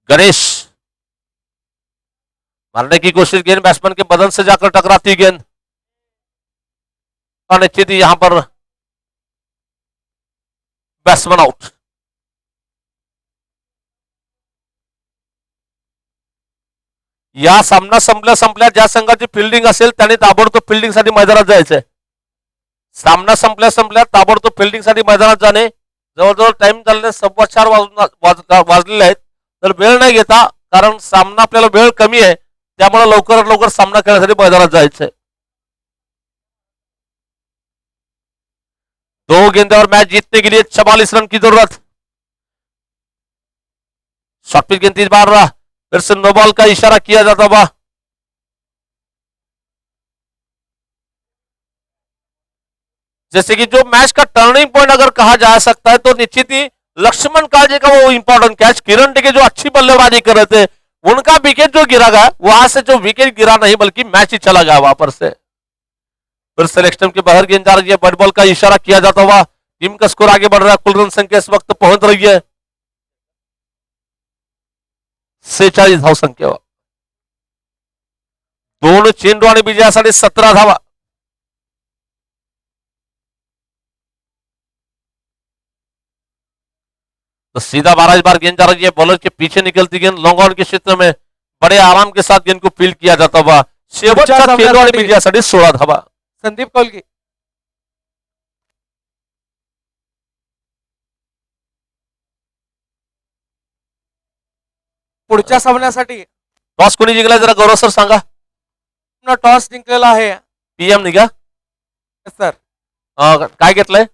गणेश. मारने की कोशिश, गेंद बैट्समैन के बदन से जाकर टकराती गेंद, और निश्चित ही यहां पर बैट्समैन आउट। या सामना संपल्या ज्या संघाची फिल्डिंग असेल त्याने ताबडतोब फिल्डिंगसाठी मैदानात जायचंय। सामना संपल्या ताबडतोब फिल्डिंगसाठी मैदानात जाणे। जवळजवळ टाइम झालेला 4:15 वाजलेले आहेत, तर वेळ नाही घेता, कारण सामना आपल्याला वेळ कमी आहे, त्यामुळे लवकरात लवकर सामना खेळण्यासाठी मैदानात जायचंय। 2 गेंदों मैच जीतने के लिए 44 रन की जरूरत। शॉर्ट पिच गेंद इस बार फिर से नो बॉल का इशारा किया जाता हुआ। जैसे कि जो मैच का टर्निंग पॉइंट अगर कहा जा सकता है तो निश्चित ही लक्ष्मण कालजे का वो इंपॉर्टेंट कैच, किरण टिके जो अच्छी बल्लेबाजी कर रहे थे, उनका विकेट जो गिरा गया, वहां से जो विकेट गिरा नहीं बल्कि मैच ही चला गया वहां पर से। फिर सिलेक्शन के बाहर गेंद जा रही है, बॉल का इशारा किया जाता हुआ। टीम का स्कोर आगे बढ़ रहा है, कुल रन संख्या इस वक्त पहुंच रही है 46 धाव संख्या। दोन चेंडू आणि विजयासाठी 17 धावा। तो सीधा 12 बार गेंद जा रही है, बॉलर के पीछे निकलती गेंद लॉन्ग ऑन के क्षेत्र में बड़े आराम के साथ गेंद को फील्ड किया जाता हुआ। शेवटच्या चेंडू आणि विजयासाठी 16 धावा। संदीप कौलगी, पुढच्या सामन्यासाठी टॉस कोणी जिंकलाय जरा गौरव सर सांगा। टॉस जिंकलेला आहे पीएम नाही का सर। काय घेतलंय?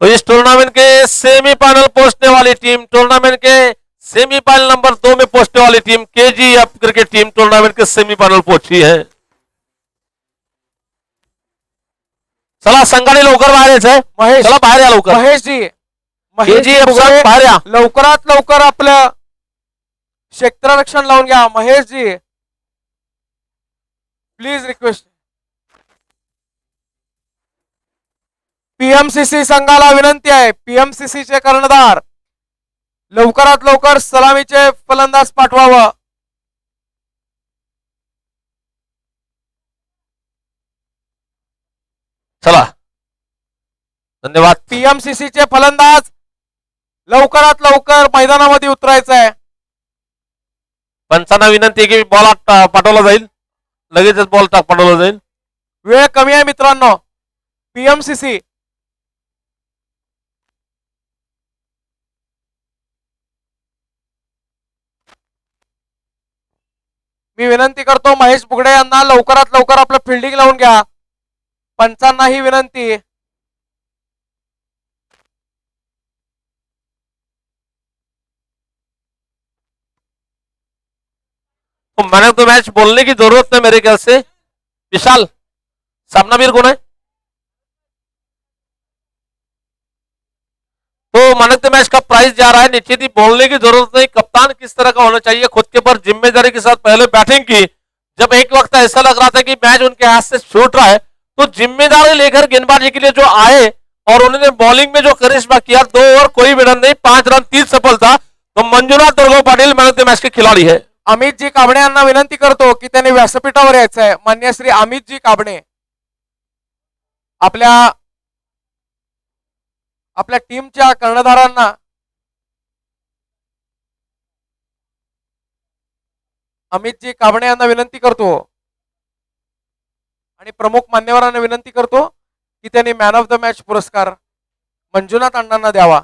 तो इस टूर्नामेंट के सेमीफाइनल पहुंचने वाली टीम, टूर्नामेंट के सेमीफाइनल नंबर 2 में पहुंचने वाली team KGF cricket team tournament के सेमीफाइनल पहुंची है। चला संघाने लवकर बाहेर यायचंय। महेश, चला बाहेर या लवकर। महेशजी, केजीएफ बुगडे, बाहेर या। लवकरात लवकर आपलं क्षेत्ररक्षण लावून घ्या महेशजी, प्लीज रिक्वेस्ट। पीएमसीसी संघाला विनंती आहे, पीएमसीसी चे कर्णधार लवकरात लवकर सलामीचे फलंदाज पाठवावं। चला धन्यवाद। पीएमसीसी चे फलंदाज लवकरात लवकर मैदानामध्ये उतरायचं आहे। पंचांना विनंती आहे की बॉल पाठवला जाईल, लगेचच बॉल पाठवला जाईल। वेळ कमी आहे मित्रांनो। पीएमसीसी मी विनंती करतो महेश बुगडे यांना लवकरात लवकर आपलं फिल्डिंग लावून घ्या। पंचांनाही विनंती। तो मैन ऑफ द मैच बोलने की जरूरत है मेरे ख्याल से। विशाल सामनावीर कौन है? तो मैन ऑफ द मैच का प्राइस जा रहा है, निश्चित ही बोलने की जरूरत नहीं। कप्तान किस तरह का होना चाहिए, खुद के ऊपर जिम्मेदारी के साथ पहले बैटिंग की। जब एक वक्त ऐसा लग रहा था कि मैच उनके हाथ से छूट रहा है, तो जिम्मेदारी लेकर गेंदबाजी के लिए जो आए और उन्होंने बॉलिंग में जो करिश्मा किया, 2 ओवर कोई विडन नहीं, 5 रन 3 सफलता। तो Manjunath Durgo Patil man of the match के खिलाड़ी है। अमितजी काबणे यांना विनंती करतो की त्यांनी व्यासपीठावर यायचं आहे। मान्य श्री अमितजी काबणे आपल्या आपल्या टीमच्या कर्णधारांना अमितजी काबणे यांना विनंती करतो आणि प्रमुख मान्यवरांना विनंती करतो की त्यांनी मॅन ऑफ द मॅच पुरस्कार मंजुनाथ अण्णांना द्यावा।